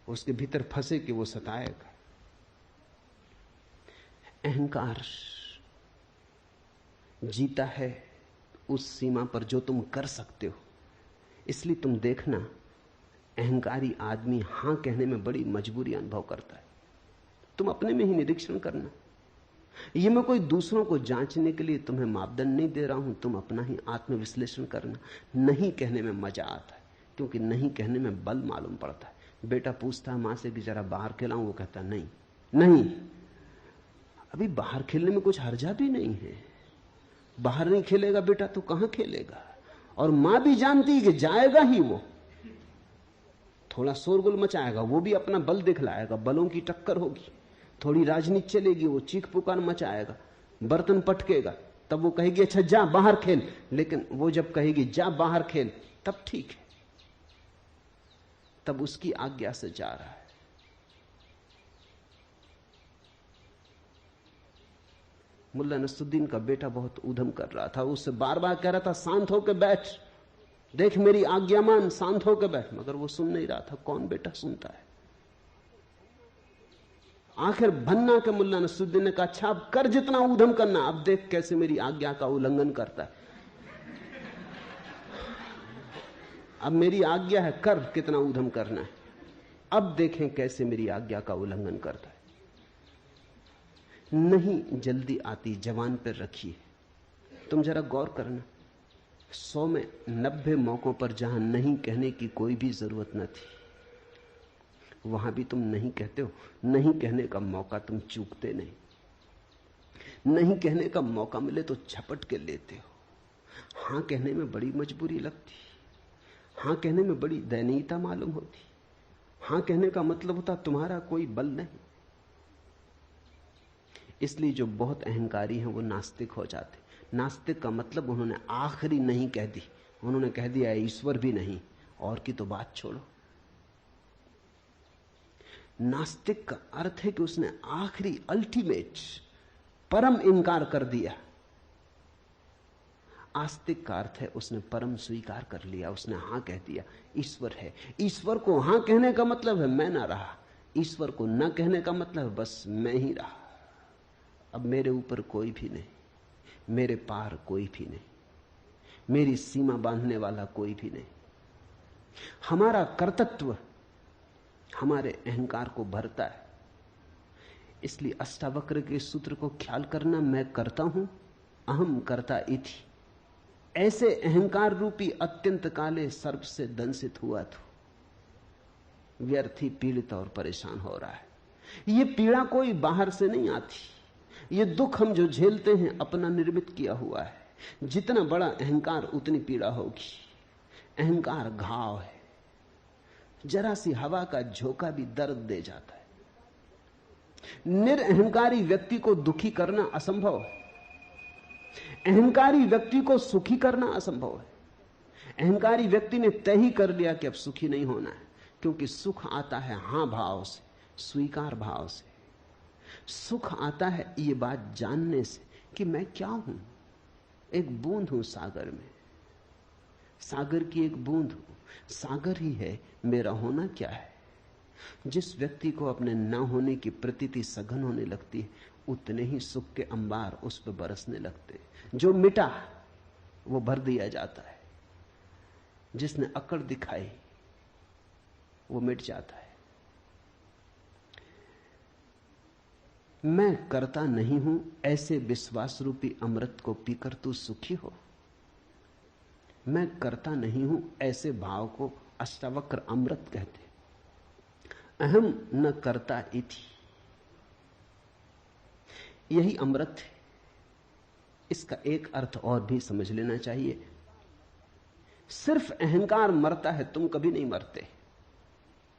उसके भीतर फंसे कि वो सताएगा। अहंकार जीता है उस सीमा पर जो तुम कर सकते हो। इसलिए तुम देखना, अहंकारी आदमी हां कहने में बड़ी मजबूरी अनुभव करता है। तुम अपने में ही निरीक्षण करना। ये मैं कोई दूसरों को जांचने के लिए तुम्हें मापदंड नहीं दे रहा हूं, तुम अपना ही आत्मविश्लेषण करना। नहीं कहने में मजा आता है, क्योंकि नहीं कहने में बल मालूम पड़ता है। बेटा पूछता है मां से कि जरा बाहर खिलाऊं, वो कहता नहीं नहीं, अभी बाहर खेलने में कुछ हर्जा भी नहीं है। बाहर नहीं खेलेगा बेटा तो कहां खेलेगा? और मां भी जानती कि जाएगा ही वो, थोड़ा शोरगुल मचाएगा, वो भी अपना बल दिखलाएगा, बलों की टक्कर होगी, थोड़ी राजनीति चलेगी, वो चीख पुकार मचाएगा, बर्तन पटकेगा, तब वो कहेगी अच्छा जा बाहर खेल। लेकिन वो जब कहेगी जा बाहर खेल, तब ठीक है, तब उसकी आज्ञा से जा रहा है। मुल्ला नसरुद्दीन का बेटा बहुत ऊधम कर रहा था, उससे बार बार कह रहा था शांत होकर बैठ, देख मेरी आज्ञा मान, शांत होकर बैठ, मगर वो सुन नहीं रहा था। कौन बेटा सुनता है? आखिर भन्ना के मुल्ला नसरुद्दीन ने कहा अच्छा अब कर जितना ऊधम करना, अब देख कैसे मेरी आज्ञा का उल्लंघन करता है, अब मेरी आज्ञा है, कर कितना ऊधम करना है, अब देखें कैसे मेरी आज्ञा का उल्लंघन करता है। नहीं जल्दी आती जवान पर रखिए। तुम जरा गौर करना, 100 में 90 मौकों पर जहां नहीं कहने की कोई भी जरूरत न थी, वहां भी तुम नहीं कहते हो। नहीं कहने का मौका तुम चूकते नहीं, नहीं कहने का मौका मिले तो झपट के लेते हो। हां कहने में बड़ी मजबूरी लगती, हां कहने में बड़ी दयनीयता मालूम होती। हां कहने का मतलब होता तुम्हारा कोई बल नहीं। इसलिए जो बहुत अहंकारी हैं वो नास्तिक हो जाते। नास्तिक का मतलब उन्होंने आखिरी नहीं कह दी, उन्होंने कह दिया ईश्वर भी नहीं, और की तो बात छोड़ो। नास्तिक का अर्थ है कि उसने आखिरी अल्टीमेट परम इंकार कर दिया। आस्तिक का अर्थ है उसने परम स्वीकार कर लिया, उसने हां कह दिया ईश्वर है। ईश्वर को हां कहने का मतलब है मैं ना रहा, ईश्वर को न कहने का मतलब है बस मैं ही रहा, अब मेरे ऊपर कोई भी नहीं, मेरे पार कोई भी नहीं, मेरी सीमा बांधने वाला कोई भी नहीं। हमारा कर्तृत्व हमारे अहंकार को भरता है। इसलिए अष्टावक्र के सूत्र को ख्याल करना, मैं करता हूं, अहम कर्ता इति। ऐसे अहंकार रूपी अत्यंत काले सर्प से दंसित हुआ तो व्यर्थी पीड़ित और परेशान हो रहा है। यह पीड़ा कोई बाहर से नहीं आती, ये दुख हम जो झेलते हैं अपना निर्मित किया हुआ है। जितना बड़ा अहंकार उतनी पीड़ा होगी। अहंकार घाव है, जरा सी हवा का झोंका भी दर्द दे जाता है। निरअहंकारी व्यक्ति को दुखी करना असंभव है, अहंकारी व्यक्ति को सुखी करना असंभव है। अहंकारी व्यक्ति ने तय ही कर लिया कि अब सुखी नहीं होना है, क्योंकि सुख आता है हां भाव से, स्वीकार भाव से। सुख आता है ये बात जानने से कि मैं क्या हूं, एक बूंद हूं सागर में, सागर की एक बूंद हूं, सागर ही है, मेरा होना क्या है। जिस व्यक्ति को अपने न होने की प्रतीति सघन होने लगती है, उतने ही सुख के अंबार उस पर बरसने लगते। जो मिटा वो भर दिया जाता है, जिसने अकड़ दिखाई वो मिट जाता है। मैं करता नहीं हूं ऐसे विश्वास रूपी अमृत को पीकर तू सुखी हो। मैं करता नहीं हूं ऐसे भाव को अष्टावक्र अमृत कहते। अहम न करता इति, यही अमृत है। इसका एक अर्थ और भी समझ लेना चाहिए। सिर्फ अहंकार मरता है, तुम कभी नहीं मरते,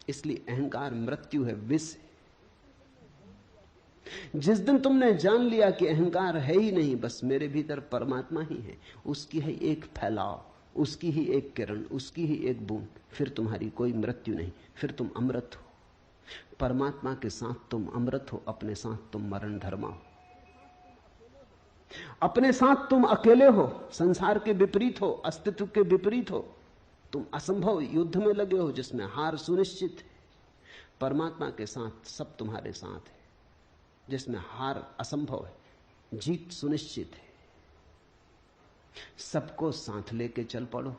इसलिए अहंकार मृत्यु है, विष है। जिस दिन तुमने जान लिया कि अहंकार है ही नहीं, बस मेरे भीतर परमात्मा ही है, उसकी है एक फैलाव, उसकी ही एक किरण, उसकी ही एक बूंद, फिर तुम्हारी कोई मृत्यु नहीं, फिर तुम अमृत हो। परमात्मा के साथ तुम अमृत हो, अपने साथ तुम मरण धर्मा हो। अपने साथ तुम अकेले हो, संसार के विपरीत हो, अस्तित्व के विपरीत हो, तुम असंभव युद्ध में लगे हो जिसमें हार सुनिश्चित है। परमात्मा के साथ सब तुम्हारे साथ है, जिसमें हार असंभव है, जीत सुनिश्चित है। सबको साथ लेके चल पड़ो।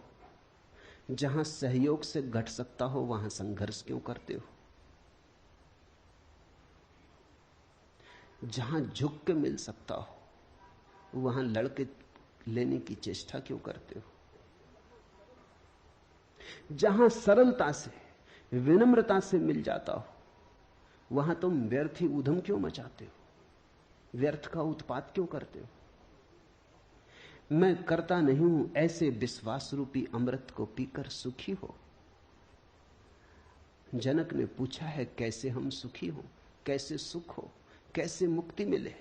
जहां सहयोग से घट सकता हो वहां संघर्ष क्यों करते हो? जहां झुक के मिल सकता हो वहां लड़के लेने की चेष्टा क्यों करते हो? जहां सरलता से, विनम्रता से मिल जाता हो वहां तुम व्यर्थ ही ऊधम क्यों मचाते हो? व्यर्थ का उत्पात क्यों करते हो? मैं करता नहीं हूं, ऐसे विश्वास रूपी अमृत को पीकर सुखी हो। जनक ने पूछा है कैसे हम सुखी हो, कैसे सुख हो, कैसे मुक्ति मिले।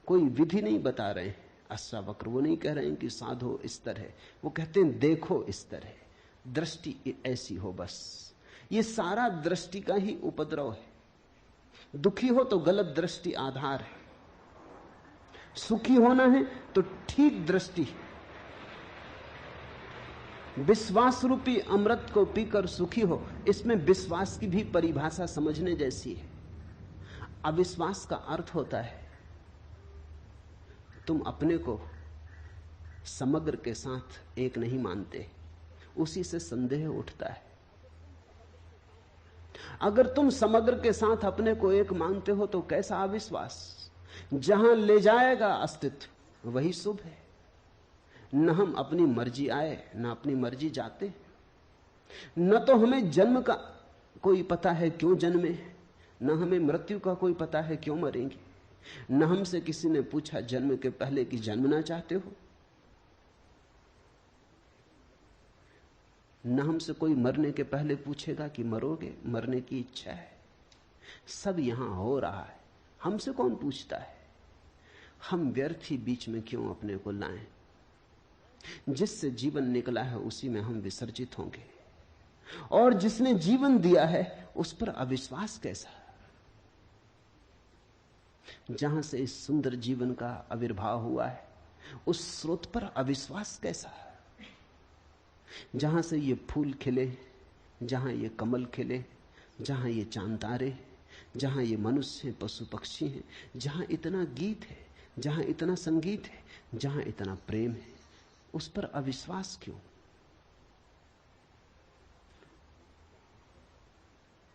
कोई विधि नहीं बता रहे हैं अष्टावक्र, वो नहीं कह रहे हैं कि साधो इस तरह, वो कहते हैं देखो इस तरह, दृष्टि ऐसी हो बस। ये सारा दृष्टि का ही उपद्रव है। दुखी हो तो गलत दृष्टि आधार है, सुखी होना है तो ठीक दृष्टि। विश्वास रूपी अमृत को पीकर सुखी हो, इसमें विश्वास की भी परिभाषा समझने जैसी है। अविश्वास का अर्थ होता है तुम अपने को समग्र के साथ एक नहीं मानते, उसी से संदेह उठता है। अगर तुम समग्र के साथ अपने को एक मानते हो तो कैसा अविश्वास। जहां ले जाएगा अस्तित्व वही शुभ है। न हम अपनी मर्जी आए न अपनी मर्जी जाते, न तो हमें जन्म का कोई पता है क्यों जन्मे, न हमें मृत्यु का कोई पता है क्यों मरेंगे। न हमसे किसी ने पूछा जन्म के पहले कि जन्मना चाहते हो, न हमसे कोई मरने के पहले पूछेगा कि मरोगे, मरने की इच्छा है। सब यहां हो रहा है, हमसे कौन पूछता है। हम व्यर्थ ही बीच में क्यों अपने को लाएं। जिससे जीवन निकला है उसी में हम विसर्जित होंगे, और जिसने जीवन दिया है उस पर अविश्वास कैसा। जहां से इस सुंदर जीवन का आविर्भाव हुआ है उस स्रोत पर अविश्वास कैसा। जहां से ये फूल खिले, जहां ये कमल खिले, जहां ये चांद तारे, जहां ये मनुष्य पशु पक्षी हैं, जहां इतना गीत है, जहां इतना संगीत है, जहां इतना प्रेम है, उस पर अविश्वास क्यों।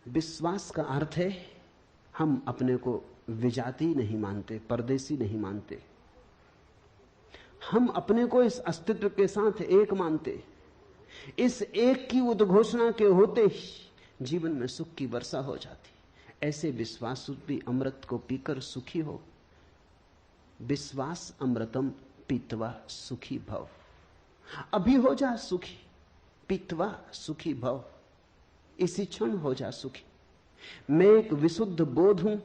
विश्वास का अर्थ है हम अपने को विजाती नहीं मानते, परदेसी नहीं मानते। हम अपने को इस अस्तित्व के साथ एक मानते। इस एक की उद्घोषणा के होते ही जीवन में सुख की वर्षा हो जाती। ऐसे विश्वास रूपी अमृत को पीकर सुखी हो। विश्वास अमृतम पीत्वा सुखी भव। अभी हो जा सुखी, पीत्वा सुखी भव, इसी क्षण हो जा सुखी। मैं एक विशुद्ध बोध हूं,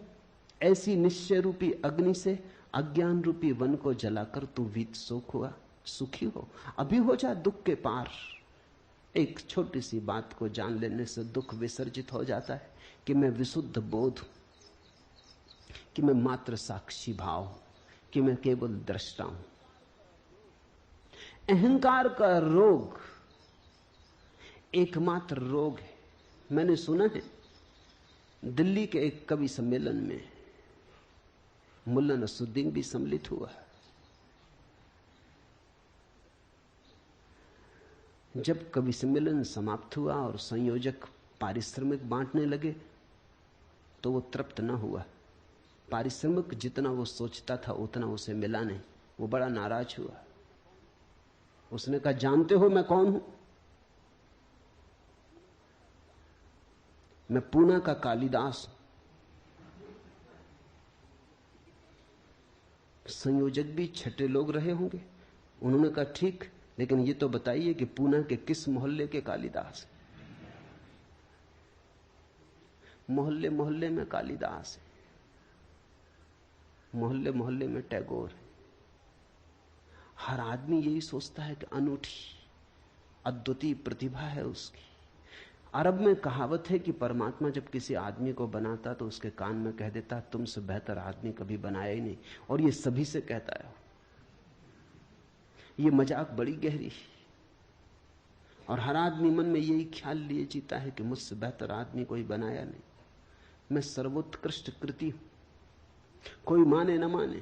ऐसी निश्चय रूपी अग्नि से अज्ञान रूपी वन को जलाकर तू वीत सुख हुआ, सुखी हो। अभी हो जा दुख के पार। एक छोटी सी बात को जान लेने से दुख विसर्जित हो जाता है कि मैं विशुद्ध बोध हूं, कि मैं मात्र साक्षी भाव हूं, कि मैं केवल दृष्टा हूं। अहंकार का रोग एकमात्र रोग है। मैंने सुना है दिल्ली के एक कवि सम्मेलन में मुल्ला नसरुद्दीन भी सम्मिलित हुआ। जब कवि सम्मेलन समाप्त हुआ और संयोजक पारिश्रमिक बांटने लगे तो वो तृप्त न हुआ। पारिश्रमिक जितना वो सोचता था उतना उसे मिला नहीं। वो बड़ा नाराज हुआ। उसने कहा, जानते हो मैं कौन हूं? मैं पूना का कालिदास हूं। संयोजक भी छठे लोग रहे होंगे। उन्होंने कहा, ठीक, लेकिन ये तो बताइए कि पूना के किस मोहल्ले के कालिदास? मोहल्ले मोहल्ले में कालिदास है, मोहल्ले मोहल्ले में टैगोर है। हर आदमी यही सोचता है कि अनूठी अद्वितीय प्रतिभा है उसकी। अरब में कहावत है कि परमात्मा जब किसी आदमी को बनाता तो उसके कान में कह देता, तुमसे बेहतर आदमी कभी बनाया ही नहीं। और ये सभी से कहता है। ये मजाक बड़ी गहरी है। और हर आदमी मन में यही ख्याल लिए जीता है कि मुझसे बेहतर आदमी कोई बनाया नहीं, मैं सर्वोत्कृष्ट कृति हूं। कोई माने न माने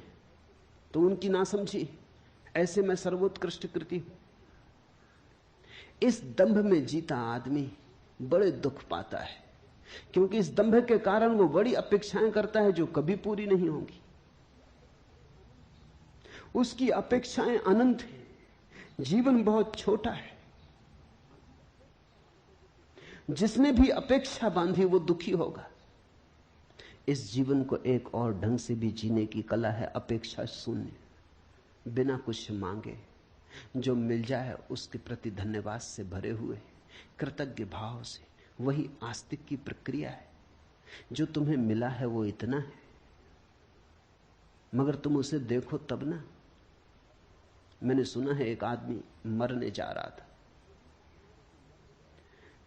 तो उनकी ना समझी, ऐसे मैं सर्वोत्कृष्ट कृति हूं। इस दंभ में जीता आदमी बड़े दुख पाता है, क्योंकि इस दंभ के कारण वो बड़ी अपेक्षाएं करता है जो कभी पूरी नहीं होंगी। उसकी अपेक्षाएं अनंत हैं, जीवन बहुत छोटा है। जिसने भी अपेक्षा बांधी वो दुखी होगा। इस जीवन को एक और ढंग से भी जीने की कला है, अपेक्षा शून्य। बिना कुछ मांगे, जो मिल जाए उसके प्रति धन्यवाद से भरे हुए, कृतज्ञ भाव से। वही आस्तिक की प्रक्रिया है। जो तुम्हें मिला है वो इतना है, मगर तुम उसे देखो तब ना। मैंने सुना है एक आदमी मरने जा रहा था।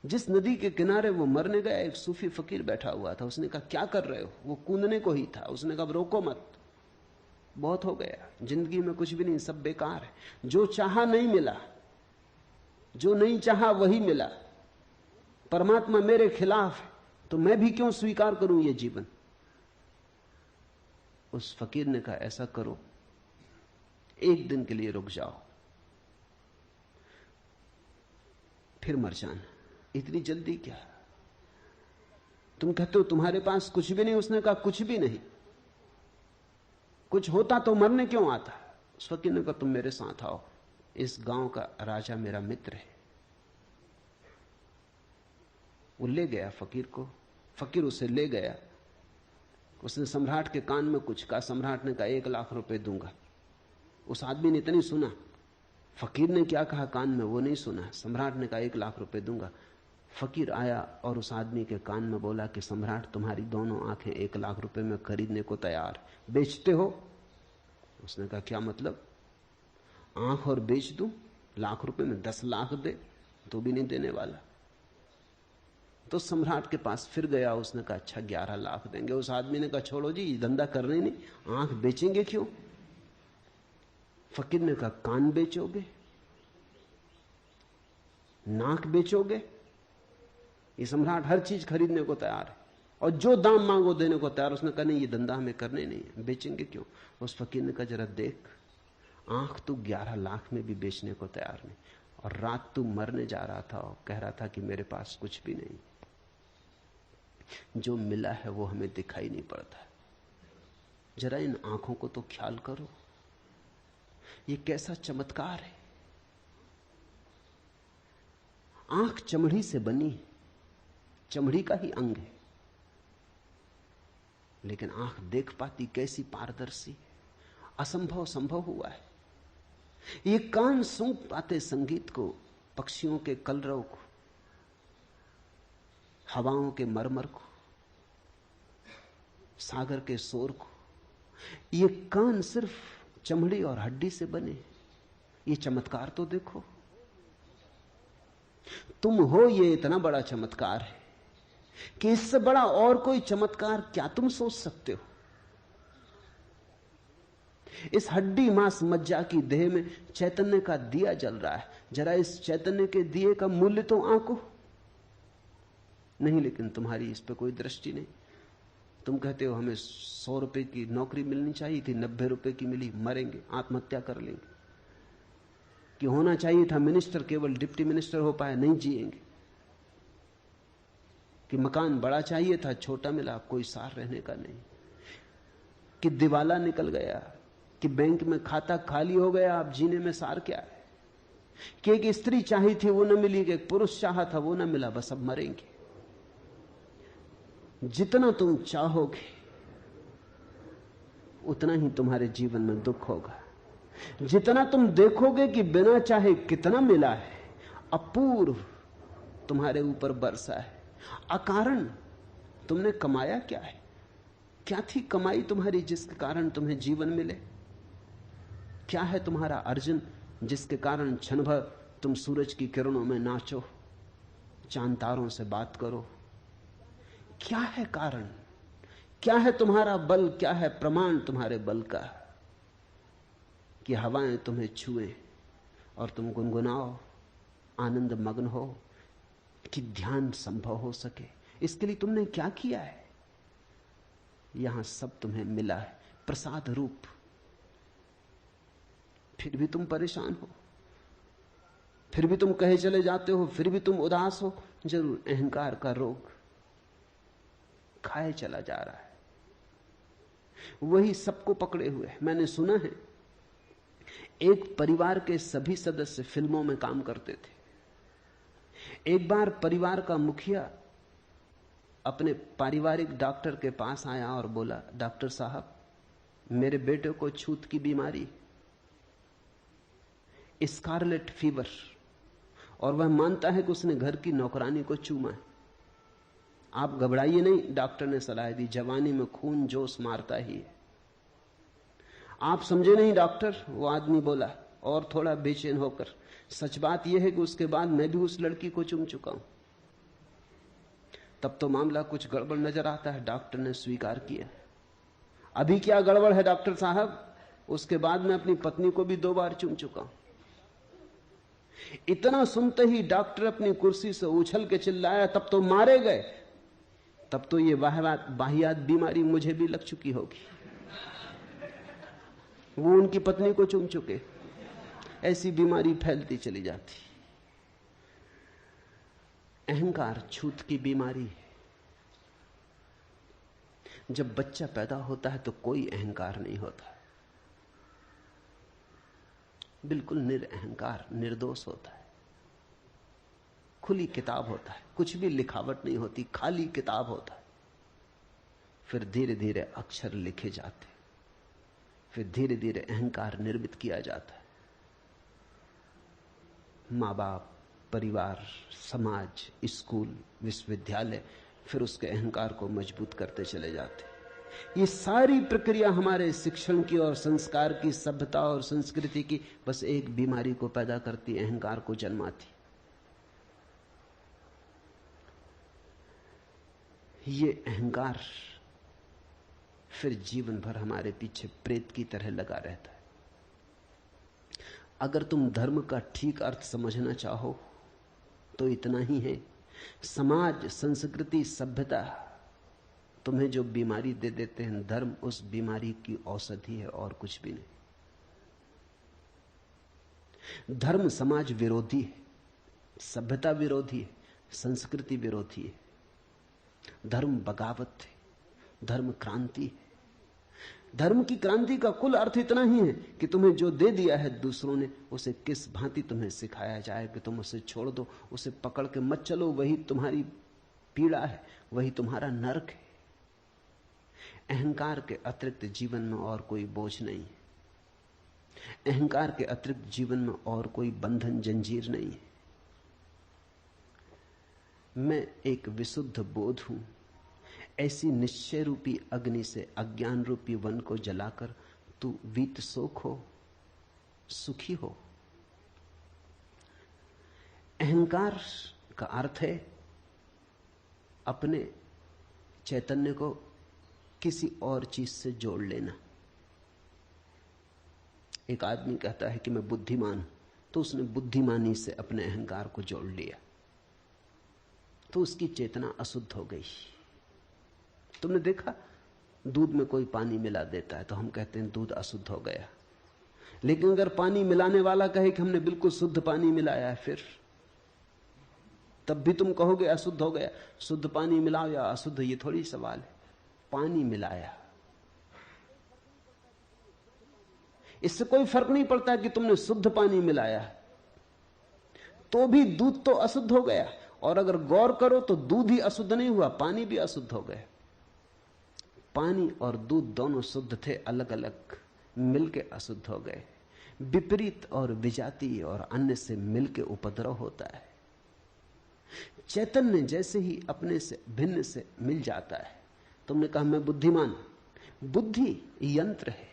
जिस नदी के किनारे वो मरने गया, एक सूफी फकीर बैठा हुआ था। उसने कहा, क्या कर रहे हो? वो कूदने को ही था। उसने कहा, रोको मत, बहुत हो गया, जिंदगी में कुछ भी नहीं, सब बेकार है। जो चाहा नहीं मिला, जो नहीं चाहा वही मिला। परमात्मा मेरे खिलाफ है, तो मैं भी क्यों स्वीकार करूं ये जीवन? उस फकीर ने कहा, ऐसा करो, एक दिन के लिए रुक जाओ, फिर मर जाना। इतनी जल्दी क्या? तुम कहते हो तुम्हारे पास कुछ भी नहीं। उसने कहा, कुछ भी नहीं। कुछ होता तो मरने क्यों आता? उस फकीर ने कहा, तुम मेरे साथ आओ, इस गांव का राजा मेरा मित्र है। वो ले गया फकीर को। फकीर उसे ले गया। उसने सम्राट के कान में कुछ कहा। सम्राट ने कहा, 1 लाख रुपए दूंगा। उस आदमी ने इतनी सुना, फकीर ने क्या कहा कान में वो नहीं सुना। सम्राट ने कहा, 1 लाख रुपए दूंगा। फकीर आया और उस आदमी के कान में बोला कि सम्राट, तुम्हारी दोनों आंखें 1 लाख रुपए में खरीदने को तैयार, बेचते हो? उसने कहा, क्या मतलब? आंख और बेच दूं? लाख रुपए में 10 लाख दे तो भी नहीं देने वाला। तो सम्राट के पास फिर गया। उसने कहा, अच्छा 11 लाख देंगे। उस आदमी ने कहा, छोड़ो जी, ये धंधा करने नहीं, आंख बेचेंगे क्यों? फकीर ने कहा, कान बेचोगे, नाक बेचोगे? ये सम्राट हर चीज खरीदने को तैयार है और जो दाम मांगो देने को तैयार। उसने कहा, नहीं, ये धंधा हमें करने नहीं है, बेचेंगे क्यों? उस फकीर ने कहा, जरा देख, आंख तू 11 लाख में भी बेचने को तैयार नहीं, और रात तू मरने जा रहा था और कह रहा था कि मेरे पास कुछ भी नहीं। जो मिला है वो हमें दिखाई नहीं पड़ता। जरा इन आंखों को तो ख्याल करो, ये कैसा चमत्कार है। आंख चमड़ी से बनी है, चमड़ी का ही अंग है, लेकिन आंख देख पाती कैसी पारदर्शी। असंभव संभव हुआ है। ये कान सूंघ पाते संगीत को, पक्षियों के कलरव को, हवाओं के मरमर को, सागर के शोर को। ये कान सिर्फ चमड़ी और हड्डी से बने। ये चमत्कार तो देखो। तुम हो, ये इतना बड़ा चमत्कार है कि इससे बड़ा और कोई चमत्कार क्या तुम सोच सकते हो? इस हड्डी मांस मज्जा की देह में चैतन्य का दिया जल रहा है। जरा इस चैतन्य के दिए का मूल्य तो आंको नहीं, लेकिन तुम्हारी इस पर कोई दृष्टि नहीं। तुम कहते हो हमें 100 रुपए की नौकरी मिलनी चाहिए थी, 90 रुपए की मिली, मरेंगे, आत्महत्या कर लेंगे। कि होना चाहिए था मिनिस्टर, केवल डिप्टी मिनिस्टर हो पाए, नहीं जिएंगे। कि मकान बड़ा चाहिए था, छोटा मिला, कोई सार रहने का नहीं। कि दिवाला निकल गया, कि बैंक में खाता खाली हो गया, अब जीने में सार क्या है। कि एक स्त्री चाहिए थी वो न मिली, कि एक पुरुष चाहा था वो न मिला, बस अब मरेंगे। जितना तुम चाहोगे उतना ही तुम्हारे जीवन में दुख होगा। जितना तुम देखोगे कि बिना चाहे कितना मिला है, अपूर्व तुम्हारे ऊपर बरसा है, अकारण तुमने कमाया क्या है? क्या थी कमाई तुम्हारी जिसके कारण तुम्हें जीवन मिले? क्या है तुम्हारा अर्जन जिसके कारण क्षण भर तुम सूरज की किरणों में नाचो, चांद तारों से बात करो? क्या है कारण? क्या है तुम्हारा बल? क्या है प्रमाण तुम्हारे बल का कि हवाएं तुम्हें छुएं और तुम गुनगुनाओ, आनंद मग्न हो, कि ध्यान संभव हो सके? इसके लिए तुमने क्या किया है? यहां सब तुम्हें मिला है प्रसाद रूप, फिर भी तुम परेशान हो, फिर भी तुम कहे चले जाते हो, फिर भी तुम उदास हो। जरूर अहंकार का रोग खाए चला जा रहा है, वही सबको पकड़े हुए है। मैंने सुना है एक परिवार के सभी सदस्य फिल्मों में काम करते थे। एक बार परिवार का मुखिया अपने पारिवारिक डॉक्टर के पास आया और बोला, डॉक्टर साहब, मेरे बेटे को छूत की बीमारी। स्कारलेट फीवर, और वह मानता है कि उसने घर की नौकरानी को चूमा है। आप घबराइए नहीं, डॉक्टर ने सलाह दी, जवानी में खून जोश मारता ही है। आप समझे नहीं डॉक्टर, वो आदमी बोला और थोड़ा बेचैन होकर। सच बात यह है कि उसके बाद मैं भी उस लड़की को चूम चुका हूं। तब तो मामला कुछ गड़बड़ नजर आता है। डॉक्टर ने स्वीकार किया। अभी क्या गड़बड़ है डॉक्टर साहब? उसके बाद मैं अपनी पत्नी को भी 2 बार चूम चुका हूं। इतना सुनते ही डॉक्टर अपनी कुर्सी से उछल के चिल्लाया, तब तो मारे गए, तब तो ये वाहियात बीमारी मुझे भी लग चुकी होगी। वो उनकी पत्नी को चूम चुके। ऐसी बीमारी फैलती चली जाती। अहंकार छूत की बीमारी है। जब बच्चा पैदा होता है तो कोई अहंकार नहीं होता, बिल्कुल निरअहंकार, निर्दोष होता है। खुली किताब होता है, कुछ भी लिखावट नहीं होती, खाली किताब होता है। फिर धीरे धीरे अक्षर लिखे जाते, फिर धीरे धीरे अहंकार निर्मित किया जाता है। माँ बाप, परिवार, समाज, स्कूल, विश्वविद्यालय फिर उसके अहंकार को मजबूत करते चले जाते। ये सारी प्रक्रिया हमारे शिक्षण की और संस्कार की, सभ्यता और संस्कृति की बस एक बीमारी को पैदा करती, अहंकार को जन्माती। ये अहंकार फिर जीवन भर हमारे पीछे प्रेत की तरह लगा रहता है। अगर तुम धर्म का ठीक अर्थ समझना चाहो तो इतना ही है। समाज, संस्कृति, सभ्यता तुम्हें जो बीमारी दे देते हैं, धर्म उस बीमारी की औषधि है और कुछ भी नहीं। धर्म समाज विरोधी है, सभ्यता विरोधी है, संस्कृति विरोधी है। धर्म बगावत है, धर्म क्रांति है। धर्म की क्रांति का कुल अर्थ इतना ही है कि तुम्हें जो दे दिया है दूसरों ने, उसे किस भांति तुम्हें सिखाया जाए कि तुम उसे छोड़ दो, उसे पकड़ के मत चलो। वही तुम्हारी पीड़ा है, वही तुम्हारा नरक है। अहंकार के अतिरिक्त जीवन में और कोई बोझ नहीं है। अहंकार के अतिरिक्त जीवन में और कोई बंधन, जंजीर नहीं है। मैं एक विशुद्ध बोध हूं। ऐसी निश्चय रूपी अग्नि से अज्ञान रूपी वन को जलाकर तू वीत सोख हो, सुखी हो। अहंकार का अर्थ है अपने चैतन्य को किसी और चीज से जोड़ लेना। एक आदमी कहता है कि मैं बुद्धिमान हूं, तो उसने बुद्धिमानी से अपने अहंकार को जोड़ लिया, तो उसकी चेतना अशुद्ध हो गई। तुमने देखा, दूध में कोई पानी मिला देता है तो हम कहते हैं दूध अशुद्ध हो गया। लेकिन अगर पानी मिलाने वाला कहे कि हमने बिल्कुल शुद्ध पानी मिलाया है, फिर तब भी तुम कहोगे अशुद्ध हो गया। शुद्ध पानी मिलाओ या अशुद्ध, ये थोड़ी सवाल है। पानी मिलाया, इससे कोई फर्क नहीं पड़ता कि तुमने शुद्ध पानी मिलाया, तो भी दूध तो अशुद्ध हो गया। और अगर गौर करो तो दूध ही अशुद्ध नहीं हुआ, पानी भी अशुद्ध हो गया। पानी और दूध दोनों शुद्ध थे, अलग अलग मिलके अशुद्ध हो गए। विपरीत और विजातीय और अन्य से मिलके उपद्रव होता है। चैतन्य जैसे ही अपने से भिन्न से मिल जाता है। तुमने कहा मैं बुद्धिमान, बुद्धि यंत्र है,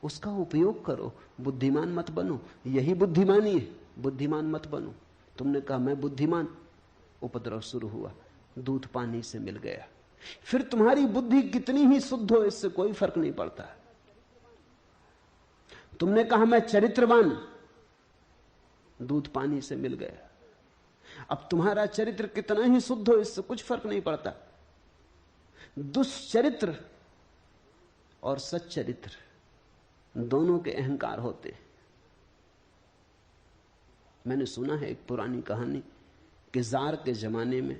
उसका उपयोग करो, बुद्धिमान मत बनो। यही बुद्धिमानी है, बुद्धिमान मत बनो। तुमने कहा मैं बुद्धिमान, उपद्रव शुरू हुआ, दूध पानी से मिल गया। फिर तुम्हारी बुद्धि कितनी ही शुद्ध हो, इससे कोई फर्क नहीं पड़ता। तुमने कहा मैं चरित्रवान, दूध पानी से मिल गया। अब तुम्हारा चरित्र कितना ही शुद्ध हो, इससे कुछ फर्क नहीं पड़ता। दुष्चरित्र और सच्चरित्र दोनों के अहंकार होते। मैंने सुना है एक पुरानी कहानी कि जार के जमाने में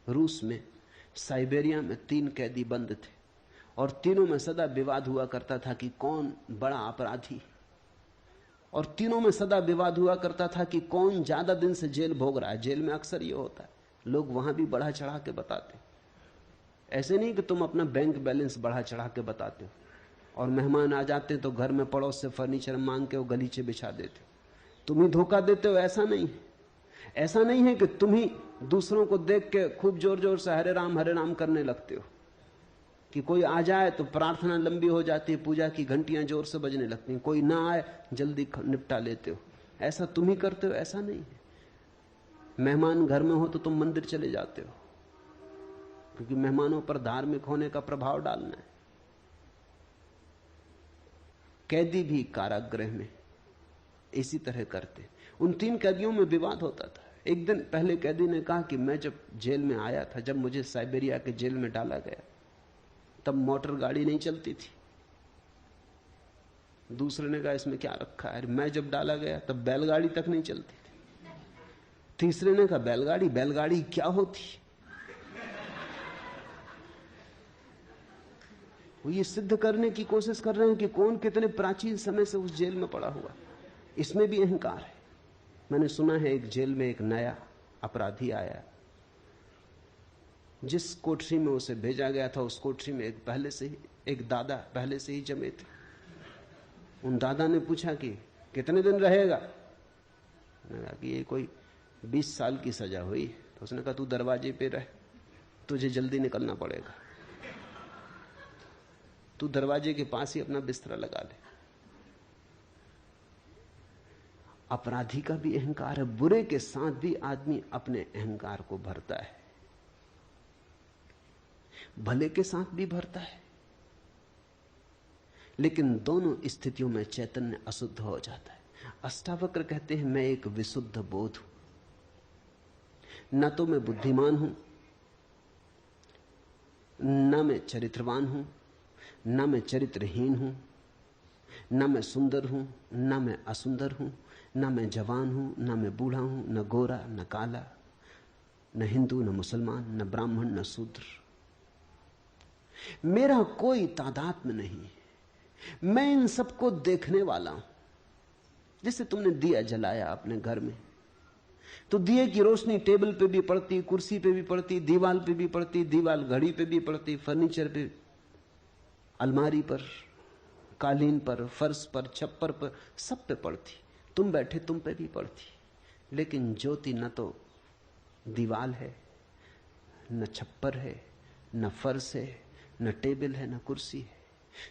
रूस में साइबेरिया में 3 कैदी बंद थे और तीनों में सदा विवाद हुआ करता था कि कौन बड़ा अपराधी, और तीनों में सदा विवाद हुआ करता था कि कौन ज्यादा दिन से जेल भोग रहा है। जेल में अक्सर यह होता है, लोग वहां भी बढ़ा चढ़ा के बताते। ऐसे नहीं कि तुम अपना बैंक बैलेंस बढ़ा चढ़ा के बताते हो और मेहमान आ जाते तो घर में पड़ोस से फर्नीचर मांग के वो गलीचे बिछा देते। तुम ही धोखा देते हो, ऐसा नहीं है। ऐसा नहीं है कि तुम ही दूसरों को देख के खूब जोर जोर से हरे राम करने लगते हो, कि कोई आ जाए तो प्रार्थना लंबी हो जाती है, पूजा की घंटियां जोर से बजने लगती हैं, कोई ना आए जल्दी निपटा लेते हो। ऐसा तुम ही करते हो, ऐसा नहीं है। मेहमान घर में हो तो तुम मंदिर चले जाते हो, क्योंकि मेहमानों पर धार्मिक होने का प्रभाव डालना है। कैदी भी कारागृह में इसी तरह करते। उन 3 कैदियों में विवाद होता था। एक दिन पहले कैदी ने कहा कि मैं जब जेल में आया था, जब मुझे साइबेरिया के जेल में डाला गया, तब मोटर गाड़ी नहीं चलती थी। दूसरे ने कहा इसमें क्या रखा है, मैं जब डाला गया तब बैलगाड़ी तक नहीं चलती थी। तीसरे ने कहा बैलगाड़ी क्या होती। वो ये सिद्ध करने की कोशिश कर रहे हैं कि कौन कितने प्राचीन समय से उस जेल में पड़ा हुआ। इसमें भी अहंकार है। मैंने सुना है एक जेल में एक नया अपराधी आया, जिस कोठरी में उसे भेजा गया था उस कोठरी में एक दादा पहले से ही जमे थे। उन दादा ने पूछा कि कितने दिन रहेगा। मैंने कहा कि ये कोई 20 साल की सजा हुई। तो उसने कहा तू दरवाजे पे रह, तुझे जल्दी निकलना पड़ेगा, तू दरवाजे के पास ही अपना बिस्तरा लगा ले। अपराधी का भी अहंकार है। बुरे के साथ भी आदमी अपने अहंकार को भरता है, भले के साथ भी भरता है, लेकिन दोनों स्थितियों में चैतन्य अशुद्ध हो जाता है। अष्टावक्र कहते हैं मैं एक विशुद्ध बोध हूं, न तो मैं बुद्धिमान हूं, न मैं चरित्रवान हूं, न मैं चरित्रहीन हूं, न मैं सुंदर हूं, न मैं असुंदर हूं, न मैं जवान हूं, न मैं बूढ़ा हूं, न गोरा न काला, न हिंदू न मुसलमान, न ब्राह्मण न शूद्र। मेरा कोई तादात्म्य नहीं। मैं इन सबको देखने वाला हूं। जैसे तुमने दिया जलाया अपने घर में, तो दिए की रोशनी टेबल पे भी पड़ती, कुर्सी पे भी पड़ती, दीवार पे भी पड़ती, दीवार घड़ी पे भी पड़ती, फर्नीचर पे, अलमारी पर, कालीन पर, फर्श पर, छप्पर पर, सब पे पड़ती। तुम बैठे तुम पे भी पड़ती। लेकिन ज्योति न तो दीवार है, न छप्पर है, न फर्श है, न टेबल है, न कुर्सी है।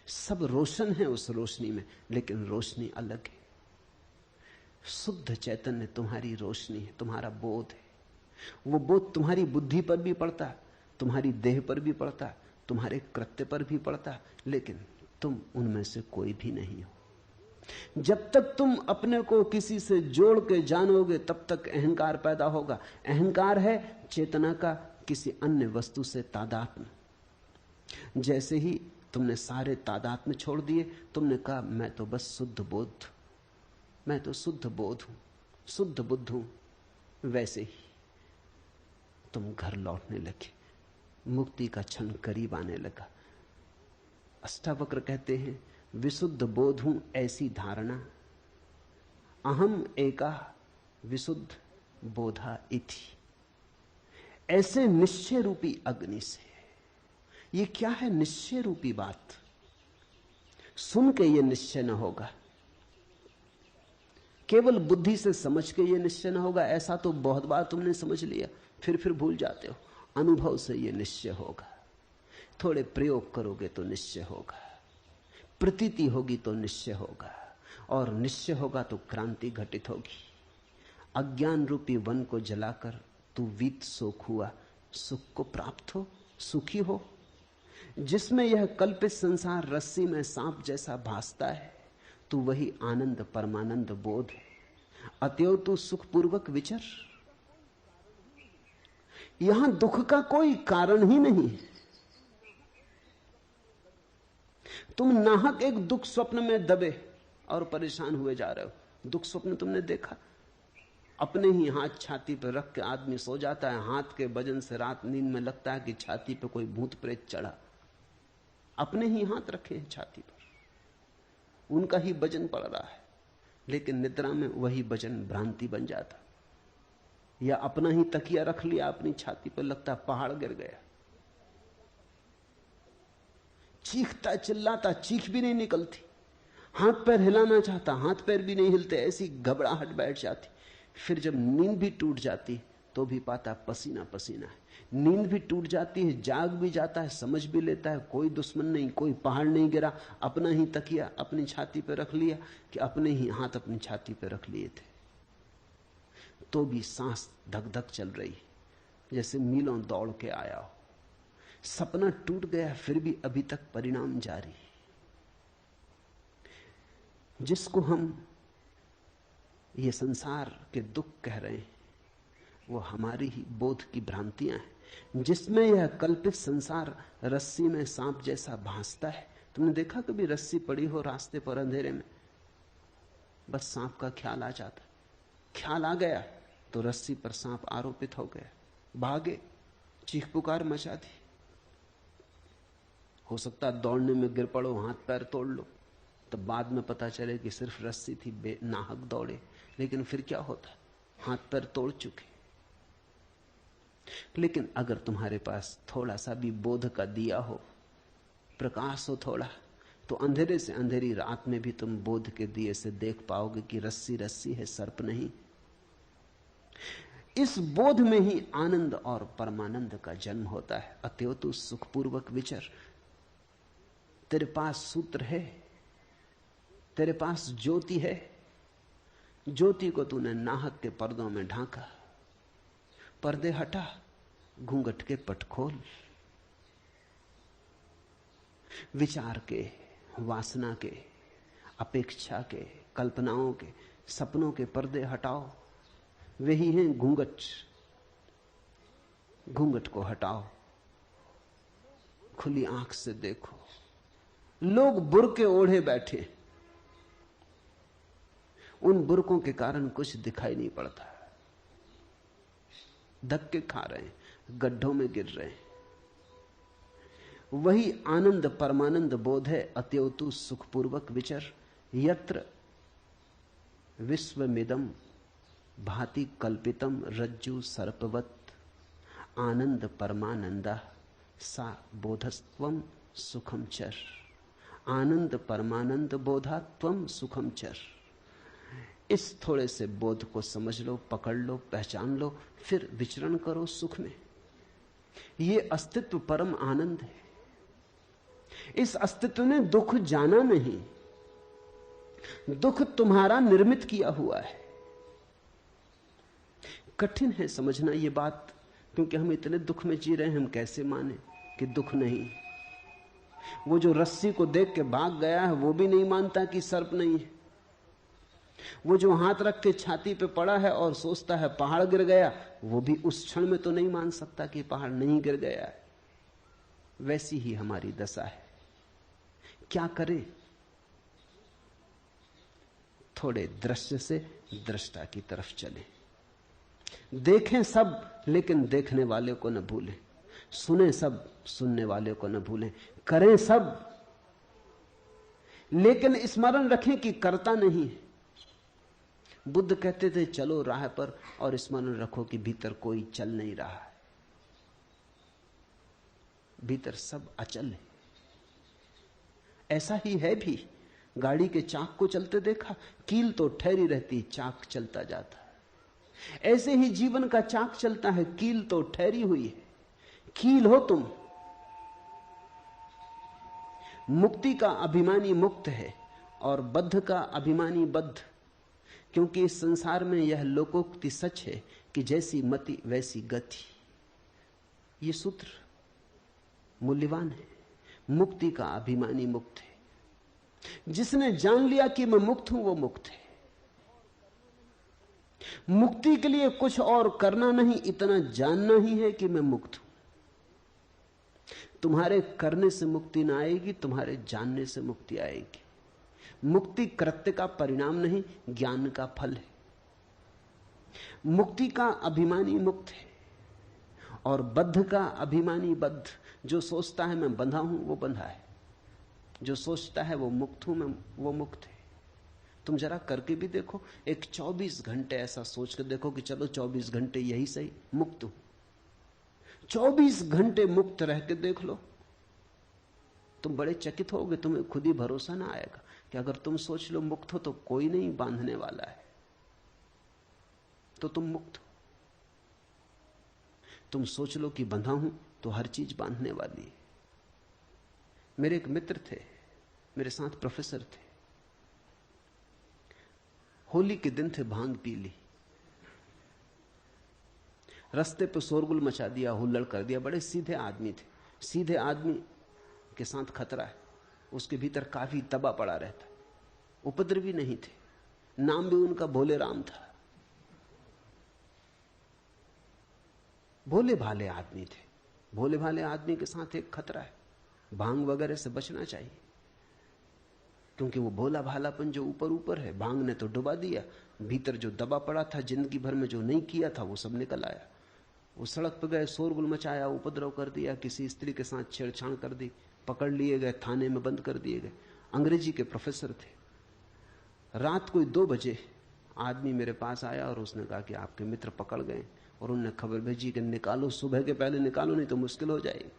सब रोशन है उस रोशनी में, लेकिन रोशनी अलग है। शुद्ध चैतन्य तुम्हारी रोशनी है, तुम्हारा बोध है। वो बोध तुम्हारी बुद्धि पर भी पड़ता है, तुम्हारी देह पर भी पड़ता है, तुम्हारे कृत्य पर भी पड़ता है, लेकिन तुम उनमें से कोई भी नहीं हो। जब तक तुम अपने को किसी से जोड़ के जानोगे तब तक अहंकार पैदा होगा। अहंकार है चेतना का किसी अन्य वस्तु से तादात्म्य। जैसे ही तुमने सारे तादात्म्य छोड़ दिए, तुमने कहा मैं तो बस शुद्ध बोध, मैं तो शुद्ध बोध हूं, शुद्ध बुद्ध हूं, वैसे ही तुम घर लौटने लगे, मुक्ति का क्षण करीब आने लगा। अष्टावक्र कहते हैं विशुद्ध बोध हूं ऐसी धारणा, अहम एका विशुद्ध बोधा इति। ऐसे निश्चय रूपी अग्नि से। ये क्या है निश्चय रूपी बात? सुन के ये निश्चय न होगा, केवल बुद्धि से समझ के ये निश्चय न होगा। ऐसा तो बहुत बार तुमने समझ लिया, फिर भूल जाते हो। अनुभव से ये निश्चय होगा। थोड़े प्रयोग करोगे तो निश्चय होगा, प्रतीति होगी तो निश्चय होगा, और निश्चय होगा तो क्रांति घटित होगी। अज्ञान रूपी वन को जलाकर तू वीत सोख हुआ, सुख को प्राप्त हो, सुखी हो। जिसमें यह कल्पित संसार रस्सी में सांप जैसा भासता है, तू वही आनंद परमानंद बोध है। अतएव तू सुखपूर्वक विचर। यहां दुख का कोई कारण ही नहीं। तुम नाहक एक दुख स्वप्न में दबे और परेशान हुए जा रहे हो। दुख स्वप्न तुमने देखा? अपने ही हाथ छाती पर रख के आदमी सो जाता है, हाथ के वजन से रात नींद में लगता है कि छाती पर कोई भूत प्रेत चढ़ा। अपने ही हाथ रखे हैं छाती पर, उनका ही वजन पड़ रहा है, लेकिन निद्रा में वही वजन भ्रांति बन जाता। या अपना ही तकिया रख लिया अपनी छाती पर, लगता पहाड़ गिर गया। चीखता चिल्लाता, चीख भी नहीं निकलती। हाथ पैर हिलाना चाहता, हाथ पैर भी नहीं हिलते, ऐसी घबराहट बैठ जाती। फिर जब नींद भी टूट जाती तो भी पाता पसीना पसीना है। नींद भी टूट जाती है, जाग भी जाता है, समझ भी लेता है कोई दुश्मन नहीं, कोई पहाड़ नहीं गिरा, अपना ही तकिया अपनी छाती पे रख लिया कि अपने ही हाथ अपनी छाती पे रख लिए थे, तो भी सांस धक धक चल रही, जैसे मीलों दौड़ के आया हो। सपना टूट गया, फिर भी अभी तक परिणाम जारी। जिसको हम ये संसार के दुख कह रहे हैं वो हमारी ही बोध की भ्रांतियां हैं, जिसमें यह कल्पित संसार रस्सी में सांप जैसा भासता है। तुमने देखा कभी रस्सी पड़ी हो रास्ते पर अंधेरे में, बस सांप का ख्याल आ जाता, ख्याल आ गया तो रस्सी पर सांप आरोपित हो गया, भागे, चीख पुकार मचा दी। हो सकता है दौड़ने में गिर पड़ो, हाथ पैर तोड़ लो, तब बाद में पता चले कि सिर्फ रस्सी थी, बेनाहक दौड़े। लेकिन फिर क्या होता, हाथ पैर तोड़ चुके। लेकिन अगर तुम्हारे पास थोड़ा सा भी बोध का दिया हो, प्रकाश हो थोड़ा, तो अंधेरे से अंधेरी रात में भी तुम बोध के दिए से देख पाओगे कि रस्सी रस्सी है, सर्प नहीं। इस बोध में ही आनंद और परमानंद का जन्म होता है। अतएव तू सुखपूर्वक विचर। तेरे पास सूत्र है, तेरे पास ज्योति है, ज्योति को तूने नाहक के पर्दों में ढांका। पर्दे हटा, घूंघट के पट खोल। विचार के, वासना के, अपेक्षा के, कल्पनाओं के, सपनों के पर्दे हटाओ। वही हैं घूंघट। घूंघट को हटाओ, खुली आंख से देखो। लोग बुर्के ओढ़े बैठे, उन बुर्कों के कारण कुछ दिखाई नहीं पड़ता, धक्के खा रहे हैं, गड्ढों में गिर रहे हैं। वही आनंद परमानंद बोध है। अतएव तू सुखपूर्वक विचर। यत्र विश्वमिदं भाति कल्पितम रज्जु सर्पवत आनंद परमानंदा सा बोधस्त्वम सुखम चर। आनंद परमानंद बोधा त्वम सुखम चर। इस थोड़े से बोध को समझ लो, पकड़ लो, पहचान लो, फिर विचरण करो सुख में। ये अस्तित्व परम आनंद है। इस अस्तित्व ने दुख जाना नहीं, दुख तुम्हारा निर्मित किया हुआ है। कठिन है समझना ये बात, क्योंकि हम इतने दुख में जी रहे हैं, हम कैसे माने कि दुख नहीं। वो जो रस्सी को देख के भाग गया है वो भी नहीं मानता कि सर्प नहीं है। वो जो हाथ रख के छाती पे पड़ा है और सोचता है पहाड़ गिर गया, वो भी उस क्षण में तो नहीं मान सकता कि पहाड़ नहीं गिर गया है। वैसी ही हमारी दशा है। क्या करें? थोड़े दृश्य से दृष्टा की तरफ चलें। देखें सब, लेकिन देखने वाले को न भूलें। सुने सब, सुनने वाले को न भूलें। करें सब, लेकिन स्मरण रखें कि करता नहीं है। बुद्ध कहते थे चलो राह पर, और स्मरण रखो कि भीतर कोई चल नहीं रहा है, भीतर सब अचल है। ऐसा ही है भी। गाड़ी के चाक को चलते देखा, कील तो ठहरी रहती, चाक चलता जाता। ऐसे ही जीवन का चाक चलता है, कील तो ठहरी हुई है। कील हो तुम। मुक्ति का अभिमानी मुक्त है और बद्ध का अभिमानी बद्ध। क्योंकि इस संसार में यह लोकोक्ति सच है कि जैसी मति वैसी गति। ये सूत्र मूल्यवान है। मुक्ति का अभिमानी मुक्त है। जिसने जान लिया कि मैं मुक्त हूं, वो मुक्त है। मुक्ति के लिए कुछ और करना नहीं, इतना जानना ही है कि मैं मुक्त हूं। तुम्हारे करने से मुक्ति ना आएगी, तुम्हारे जानने से मुक्ति आएगी। मुक्ति कृत्य का परिणाम नहीं, ज्ञान का फल है। मुक्ति का अभिमानी मुक्त है और बद्ध का अभिमानी बद्ध। जो सोचता है मैं बंधा हूं, वो बंधा है। जो सोचता है वो मुक्त हूं मैं, वो मुक्त है। तुम जरा करके भी देखो, एक 24 घंटे ऐसा सोच कर देखो कि चलो 24 घंटे यही सही, मुक्त हूं। 24 घंटे मुक्त रह के देख लो, तुम बड़े चकित होगे, तुम्हें खुद ही भरोसा ना आएगा कि अगर तुम सोच लो मुक्त हो तो कोई नहीं बांधने वाला है, तो तुम मुक्त हो। तुम सोच लो कि बंधा हूं तो हर चीज बांधने वाली है। मेरे एक मित्र थे, मेरे साथ प्रोफेसर थे। होली के दिन थे, भांग पी ली, रास्ते पे शोरगुल मचा दिया, हुल्लड़ कर दिया। बड़े सीधे आदमी थे। सीधे आदमी के साथ खतरा है, उसके भीतर काफी दबा पड़ा रहता। उपद्रवी नहीं थे, नाम भी उनका भोले राम था। भोले भाले आदमी थे। भोले भाले आदमी के साथ एक खतरा है, भांग वगैरह से बचना चाहिए, क्योंकि वो भोला भालापन जो ऊपर ऊपर है, भांग ने तो डुबा दिया। भीतर जो दबा पड़ा था, जिंदगी भर में जो नहीं किया था, वो सब निकल आया। वो सड़क पर गए, शोरगुल मचाया, उपद्रव कर दिया, किसी स्त्री के साथ छेड़छाड़ कर दी, पकड़ लिए गए, थाने में बंद कर दिए गए। अंग्रेजी के प्रोफेसर थे। रात कोई 2 बजे आदमी मेरे पास आया और उसने कहा कि आपके मित्र पकड़ गए, और उन्होंने खबर भेजी कि निकालो, सुबह के पहले निकालो, नहीं तो मुश्किल हो जाएगी।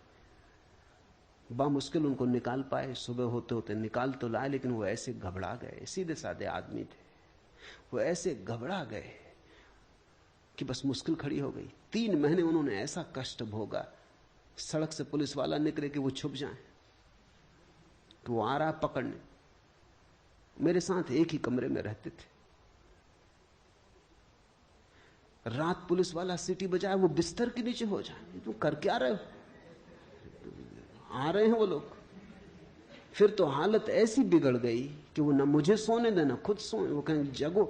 बामुश्किल उनको निकाल पाए। सुबह होते होते निकाल तो लाए, लेकिन वो ऐसे घबरा गए। सीधे साधे आदमी थे, वो ऐसे घबरा गए कि बस मुश्किल खड़ी हो गई। 3 महीने उन्होंने ऐसा कष्ट भोगा। सड़क से पुलिस वाला निकले कि वो छुप जाए, तो वो आ रहा पकड़ने। मेरे साथ एक ही कमरे में रहते थे। रात पुलिस वाला सीटी बजाए, वो बिस्तर के नीचे हो जाए, तुम कर क्या रहे हो? आ रहे हैं वो लोग। फिर तो हालत ऐसी बिगड़ गई कि वो ना मुझे सोने देना, खुद सोए। वो कहें जगो,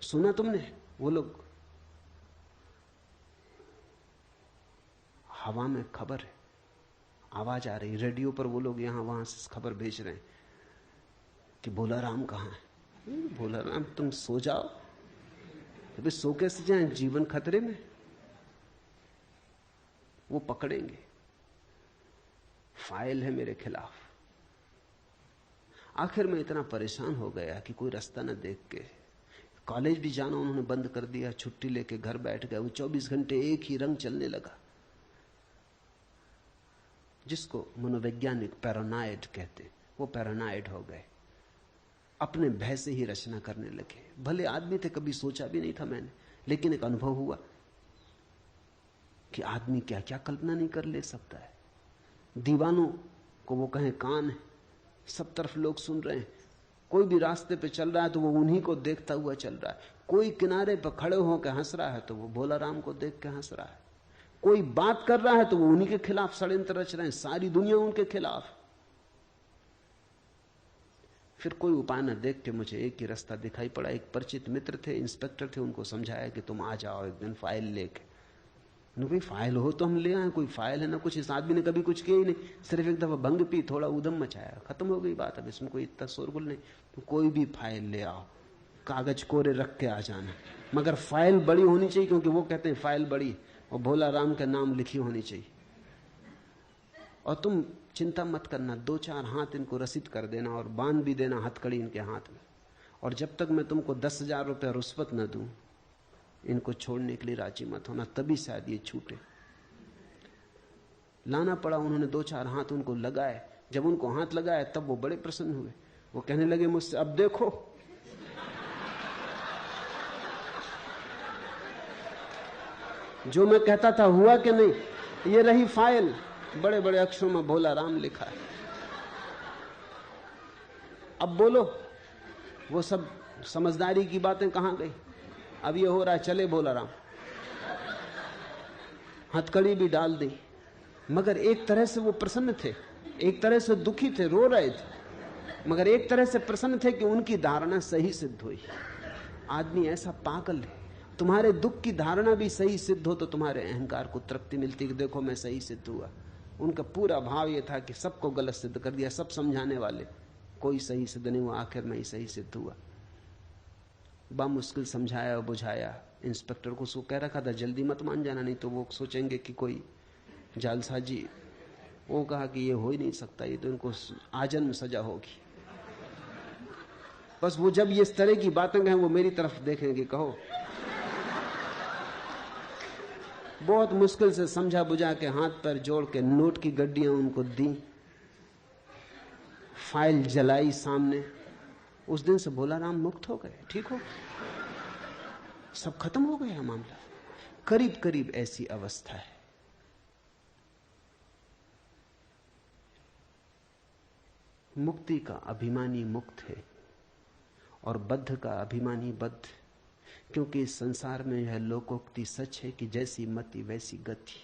सुना तुमने? वो लोग, हवा में खबर है, आवाज आ रही, रेडियो पर वो लोग यहां वहां से खबर भेज रहे हैं कि भोला राम कहां है। भोला राम, तुम सो जाओ। अभी सो कैसे जाएं, जीवन खतरे में। वो पकड़ेंगे, फाइल है मेरे खिलाफ। आखिर में इतना परेशान हो गया कि कोई रास्ता न देख के कॉलेज भी जाना उन्होंने बंद कर दिया। छुट्टी लेके घर बैठ गए। वो 24 घंटे एक ही रंग चलने लगा, जिसको मनोवैज्ञानिक पैरानॉइड कहते। वो पैरानॉइड हो गए, अपने भय से ही रचना करने लगे। भले आदमी थे, कभी सोचा भी नहीं था मैंने, लेकिन एक अनुभव हुआ कि आदमी क्या क्या कल्पना नहीं कर ले सकता है। दीवानों को वो कहें कान है, सब तरफ लोग सुन रहे हैं। कोई भी रास्ते पे चल रहा है तो वो उन्हीं को देखता हुआ चल रहा है। कोई किनारे पर खड़े होकर हंस रहा है तो वो भोला राम को देख के हंस रहा है। कोई बात कर रहा है तो वो उन्हीं के खिलाफ षड्यंत्र रच रहे हैं। सारी दुनिया उनके खिलाफ। फिर कोई उपाय न देख के मुझे एक ही रास्ता दिखाई पड़ा। एक परिचित मित्र थे, इंस्पेक्टर थे, उनको समझाया कि तुम आ जाओ एक दिन फाइल लेके। कोई फाइल हो तो हम ले आए, कोई फाइल है ना कुछ। इस आदमी ने कभी कुछ किया ही नहीं, सिर्फ एक दफा भंग पी, थोड़ा उधम मचाया, खत्म हो गई बात। अब इसमें कोई इतना शोरगुल नहीं। तो कोई भी फाइल ले आओ, कागज कोरे रख के आ जाना, मगर फाइल बड़ी होनी चाहिए, क्योंकि वो कहते हैं फाइल बड़ी और भोला राम का नाम लिखी होनी चाहिए। और तुम चिंता मत करना, 2-4 हाथ इनको रसीद कर देना और बांध भी देना हथकड़ी इनके हाथ में। और जब तक मैं तुमको 10,000 रुपये रुश्वत न दूं, इनको छोड़ने के लिए राजी मत होना, तभी शायद ये छूटे। लाना पड़ा। उन्होंने 2-4 हाथ उनको लगाए। जब उनको हाथ लगाए तब वो बड़े प्रसन्न हुए। वो कहने लगे मुझसे, अब देखो जो मैं कहता था हुआ कि नहीं। ये रही फाइल, बड़े बड़े अक्षरों में भोला राम लिखा है। अब बोलो, वो सब समझदारी की बातें कहां गई? अब ये हो रहा है, चले भोला राम, हथकड़ी भी डाल दी। मगर एक तरह से वो प्रसन्न थे, एक तरह से दुखी थे, रो रहे थे, मगर एक तरह से प्रसन्न थे कि उनकी धारणा सही सिद्ध हुई। आदमी ऐसा पागल है, तुम्हारे दुख की धारणा भी सही सिद्ध हो तो तुम्हारे अहंकार को तृप्ति मिलती कि देखो मैं सही सिद्ध हुआ। उनका पूरा भाव यह था कि सबको गलत सिद्ध कर दिया, सब समझाने वाले, कोई सही सिद्ध नहीं हुआ, आखिर में ही सही सिद्ध हुआ। बामुश्किल समझाया बुझाया। इंस्पेक्टर को सो कह रखा था जल्दी मत मान जाना, नहीं तो वो सोचेंगे कि कोई जालसाजी। वो कहा कि ये हो ही नहीं सकता, ये तो इनको आजन्म सजा होगी। बस वो जब ये इस तरह की बातें कहें वो मेरी तरफ देखेंगे, कहो। बहुत मुश्किल से समझा बुझा के हाथ पैर जोड़ के नोट की गड्डियां उनको दी। फाइल जलाई सामने, उस दिन से भोला राम मुक्त हो गए, ठीक हो, सब खत्म हो गया मामला। करीब करीब ऐसी अवस्था है। मुक्ति का अभिमानी मुक्त है और बद्ध का अभिमानी बद्ध, क्योंकि इस संसार में यह लोकोक्ति सच है कि जैसी मति वैसी गति।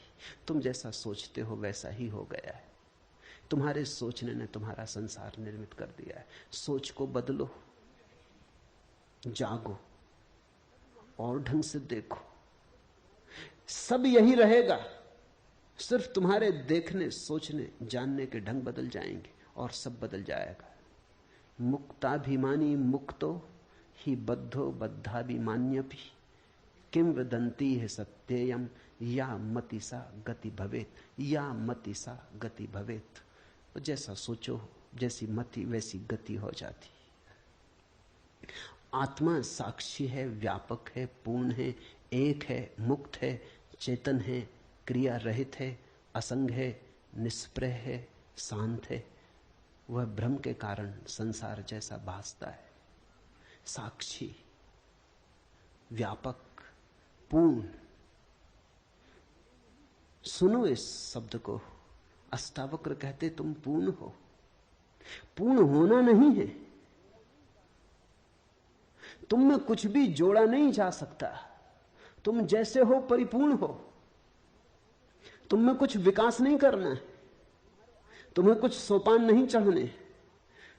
तुम जैसा सोचते हो वैसा ही हो गया है। तुम्हारे सोचने ने तुम्हारा संसार निर्मित कर दिया है। सोच को बदलो, जागो और ढंग से देखो। सब यही रहेगा, सिर्फ तुम्हारे देखने, सोचने, जानने के ढंग बदल जाएंगे और सब बदल जाएगा। मुक्ताभिमानी मुक्तो ही बद्धो बद्धाभिमान्यपि किम वदन्ति है सत्ययम या मतिसा गति भवेत, या मतिसा गति भवेत। तो जैसा सोचो, जैसी मति वैसी गति हो जाती। आत्मा साक्षी है, व्यापक है, पूर्ण है, एक है, मुक्त है, चेतन है, क्रिया रहित है, असंग है, निष्प्रह है, शांत है। वह भ्रम के कारण संसार जैसा भासता है। साक्षी, व्यापक, पूर्ण। सुनो इस शब्द को। अष्टावक्र कहते तुम पूर्ण हो। पूर्ण होना नहीं है, तुम में कुछ भी जोड़ा नहीं जा सकता। तुम जैसे हो परिपूर्ण हो। तुम में कुछ विकास नहीं करना है, तुम्हें कुछ सोपान नहीं चढ़ने,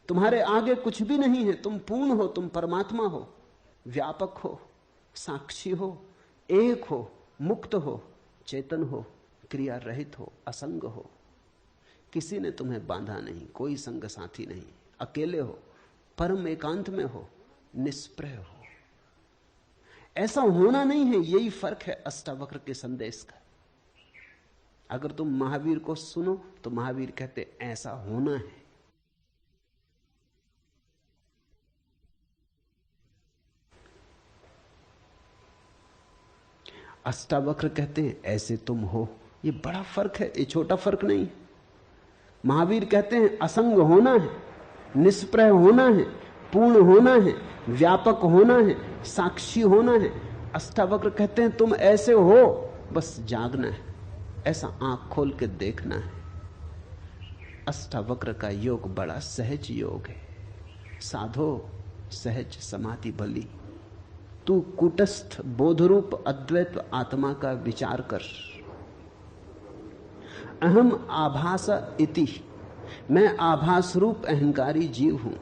तुम्हारे आगे कुछ भी नहीं है। तुम पूर्ण हो, तुम परमात्मा हो, व्यापक हो, साक्षी हो, एक हो, मुक्त हो, चेतन हो, क्रिया रहित हो, असंग हो। किसी ने तुम्हें बांधा नहीं, कोई संग साथी नहीं, अकेले हो, परम एकांत में हो, निष्प्रह हो। ऐसा होना नहीं है, यही फर्क है अष्टावक्र के संदेश का। अगर तुम महावीर को सुनो तो महावीर कहते ऐसा होना है। अष्टावक्र कहते हैं ऐसे तुम हो। ये बड़ा फर्क है, ये छोटा फर्क नहीं। महावीर कहते हैं असंग होना है, निष्प्रह होना है, पूर्ण होना है, व्यापक होना है, साक्षी होना है। अष्टावक्र कहते हैं तुम ऐसे हो, बस जागना है, ऐसा आंख खोल के देखना है। अष्टावक्र का योग बड़ा सहज योग है। साधो सहज समाधि भली, तू कूटस्थ बोधरूप अद्वैत आत्मा का विचार कर। अहम आभास इति, मैं आभास रूप अहंकारी जीव हूं।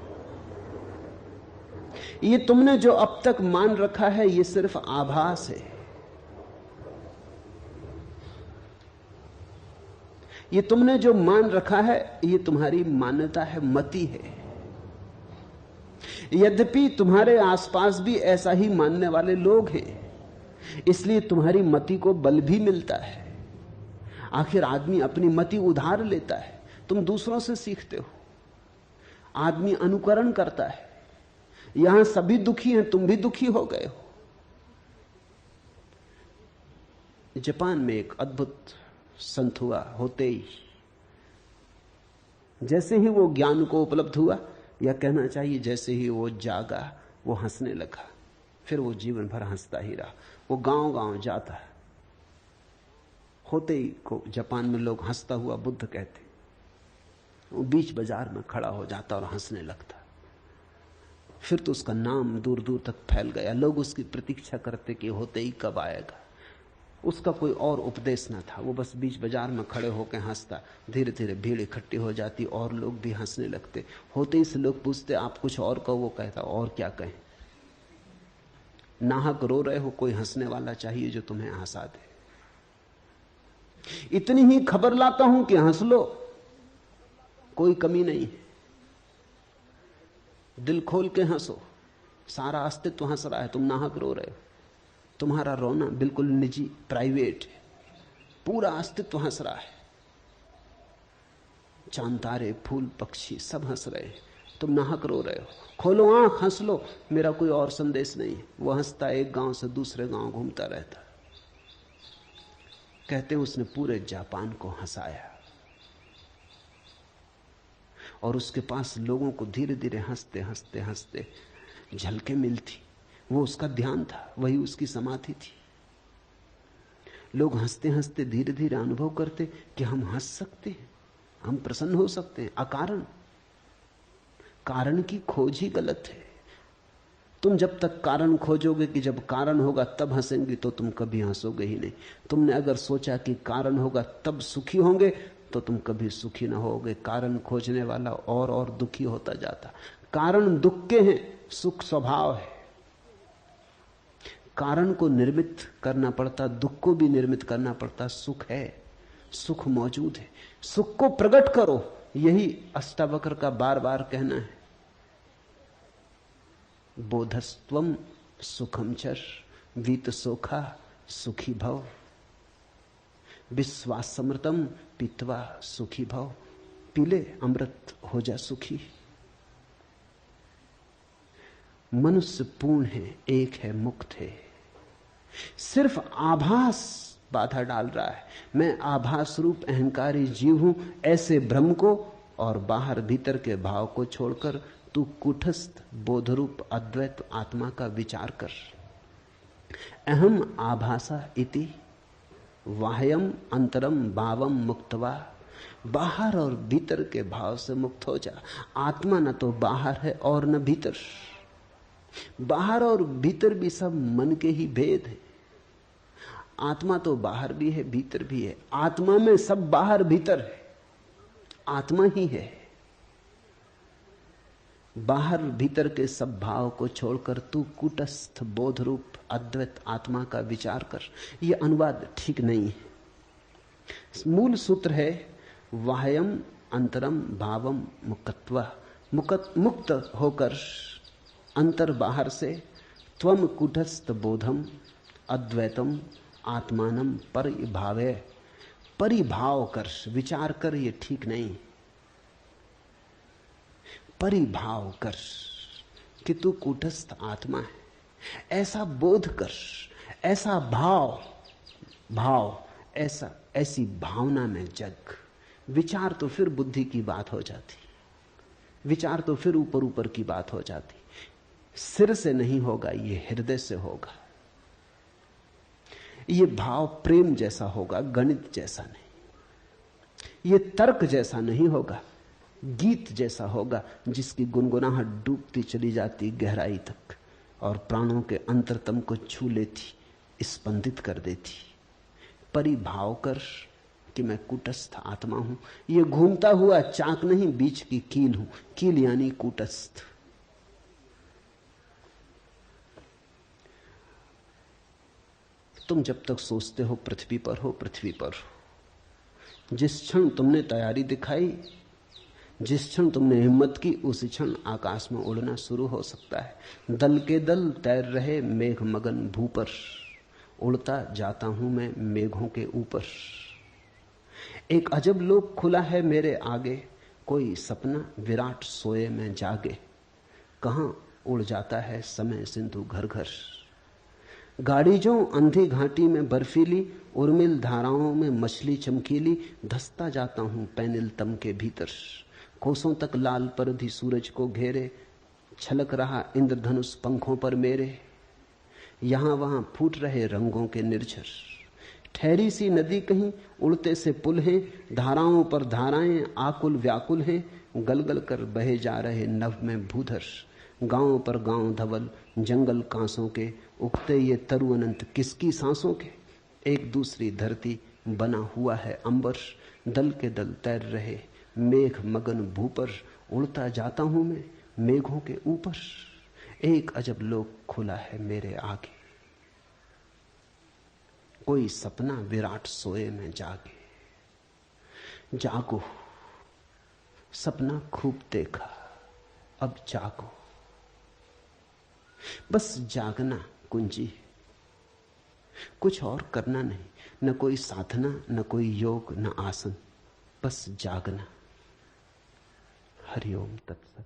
ये तुमने जो अब तक मान रखा है ये सिर्फ आभास है। ये तुमने जो मान रखा है ये तुम्हारी मान्यता है, मति है। यद्यपि तुम्हारे आसपास भी ऐसा ही मानने वाले लोग हैं, इसलिए तुम्हारी मति को बल भी मिलता है। आखिर आदमी अपनी मति उधार लेता है, तुम दूसरों से सीखते हो। आदमी अनुकरण करता है। यहां सभी दुखी हैं, तुम भी दुखी हो गए हो। जापान में एक अद्भुत संत हुआ, होते ही जैसे ही वो ज्ञान को उपलब्ध हुआ, या कहना चाहिए जैसे ही वो जागा, वो हंसने लगा। फिर वो जीवन भर हंसता ही रहा। वो गांव गांव जाता है। होते ही को जापान में लोग हंसता हुआ बुद्ध कहते। वो बीच बाजार में खड़ा हो जाता और हंसने लगता। फिर तो उसका नाम दूर दूर तक फैल गया। लोग उसकी प्रतीक्षा करते कि होते ही कब आएगा। उसका कोई और उपदेश न था, वो बस बीच बाजार में खड़े होकर हंसता। धीरे धीरे भीड़ इकट्ठी हो जाती और लोग भी हंसने लगते। होते ही से लोग पूछते आप कुछ और कहो। वो कहता और क्या कहें, नाहक रो रहे हो, कोई हंसने वाला चाहिए जो तुम्हें हंसा दे। इतनी ही खबर लाता हूं कि हंस लो, कोई कमी नहीं है। दिल खोल के हंसो, सारा अस्तित्व हंस रहा है, तुम नाहक रो रहे हो। तुम्हारा रोना बिल्कुल निजी, प्राइवेट है। पूरा अस्तित्व हंस रहा है। चांद तारे फूल पक्षी सब हंस रहे हैं, तुम नाहक रो रहे हो। खोलो आंख, हंस लो, मेरा कोई और संदेश नहीं है। वो हंसता एक गांव से दूसरे गांव घूमता रहता। कहते हैं उसने पूरे जापान को हंसाया। और उसके पास लोगों को धीरे धीरे हंसते हंसते हंसते झलकें मिलती। वो उसका ध्यान था, वही उसकी समाधि थी। लोग हंसते हंसते धीरे धीरे अनुभव करते कि हम हंस सकते हैं, हम प्रसन्न हो सकते हैं अकारण। कारण की खोज ही गलत है। तुम जब तक कारण खोजोगे कि जब कारण होगा तब हंसेंगे, तो तुम कभी हंसोगे ही नहीं। तुमने अगर सोचा कि कारण होगा तब सुखी होंगे, तो तुम कभी सुखी ना होगे। कारण खोजने वाला और दुखी होता जाता। कारण दुख के हैं, सुख स्वभाव है। कारण को निर्मित करना पड़ता, दुख को भी निर्मित करना पड़ता। सुख है, सुख मौजूद है, सुख को प्रकट करो, यही अष्टावक्र का बार बार कहना है। बोधस्त्वम सुखम चर वीत सोखा सुखी भव, विश्वासमृतम पीत्वा सुखी भव। पीले अमृत हो जा सुखी। मनुष्य पूर्ण है, एक है, मुक्त है। सिर्फ आभास बाधा डाल रहा है। मैं आभास रूप अहंकारी जीव हूं, ऐसे भ्रम को और बाहर भीतर के भाव को छोड़कर तू कूटस्थ बोधरूप अद्वैत आत्मा का विचार कर। अहम आभासा इति वाह्यम अंतरम भावम मुक्तवा। बाहर और भीतर के भाव से मुक्त हो जा। आत्मा न तो बाहर है और न भीतर। बाहर और भीतर भी सब मन के ही भेद है। आत्मा तो बाहर भी है, भीतर भी है। आत्मा में सब बाहर भीतर है, आत्मा ही है। बाहर भीतर के सब भाव को छोड़कर तू कूटस्थ बोध रूप अद्वैत आत्मा का विचार कर। यह अनुवाद ठीक नहीं है। मूल सूत्र है वाह्यम अंतरम भावम मुक्तवा। मुक्त होकर अंतर बाहर से त्वम कूटस्थ बोधम अद्वैतम आत्मानम परिभावे। परिभाव कर, विचार कर, ये ठीक नहीं। परिभाव कर कि तू कूटस्थ आत्मा है, ऐसा बोध कर, ऐसा भाव ऐसी भावना में जग। विचार तो फिर बुद्धि की बात हो जाती, विचार तो फिर ऊपर ऊपर की बात हो जाती। सिर से नहीं होगा, ये हृदय से होगा। ये भाव प्रेम जैसा होगा, गणित जैसा नहीं। ये तर्क जैसा नहीं होगा, गीत जैसा होगा, जिसकी गुनगुनाहट डूबती चली जाती गहराई तक और प्राणों के अंतरतम को छू लेती, स्पंदित कर देती। परिभाव कर कि मैं कूटस्थ आत्मा हूं। ये घूमता हुआ चाक नहीं, बीच की कील हूं। कील यानी कूटस्थ। तुम जब तक सोचते हो पृथ्वी पर हो, पृथ्वी पर हो। जिस क्षण तुमने तैयारी दिखाई, जिस क्षण तुमने हिम्मत की, उसी क्षण आकाश में उड़ना शुरू हो सकता है। दल के दल तैर रहे मेघ मगन भू पर, उड़ता जाता हूं मैं मेघों के ऊपर। एक अजब लोक खुला है मेरे आगे, कोई सपना विराट सोए में जागे। कहां उड़ जाता है समय सिंधु घर घर। गाड़ी जो अंधी घाटी में बर्फीली, उर्मिल धाराओं में मछली चमकीली। धसता जाता हूं पैनिल तम के भीतर, कोसों तक लाल परधी सूरज को घेरे। छलक रहा इंद्रधनुष पंखों पर मेरे, यहां वहां फूट रहे रंगों के निर्झर। ठहरी सी नदी कहीं, उड़ते से पुल हैं, धाराओं पर धाराएं आकुल व्याकुल हैं। गलगल कर बहे जा रहे नभ में भूधर, गांव पर गांव धवल जंगल कांसों के। उगते ये तरु अनंत किसकी सांसों के। एक दूसरी धरती बना हुआ है अंबर, दल के दल तैर रहे मेघ मगन भू पर। उड़ता जाता हूं मैं मेघों के ऊपर। एक अजब लोक खुला है मेरे आगे, कोई सपना विराट सोए में जागे। जागो, सपना खूब देखा, अब जागो। बस जागना कुंजी, कुछ और करना नहीं। न कोई साधना, न कोई योग, न आसन, बस जागना। हरिओम तत्सत।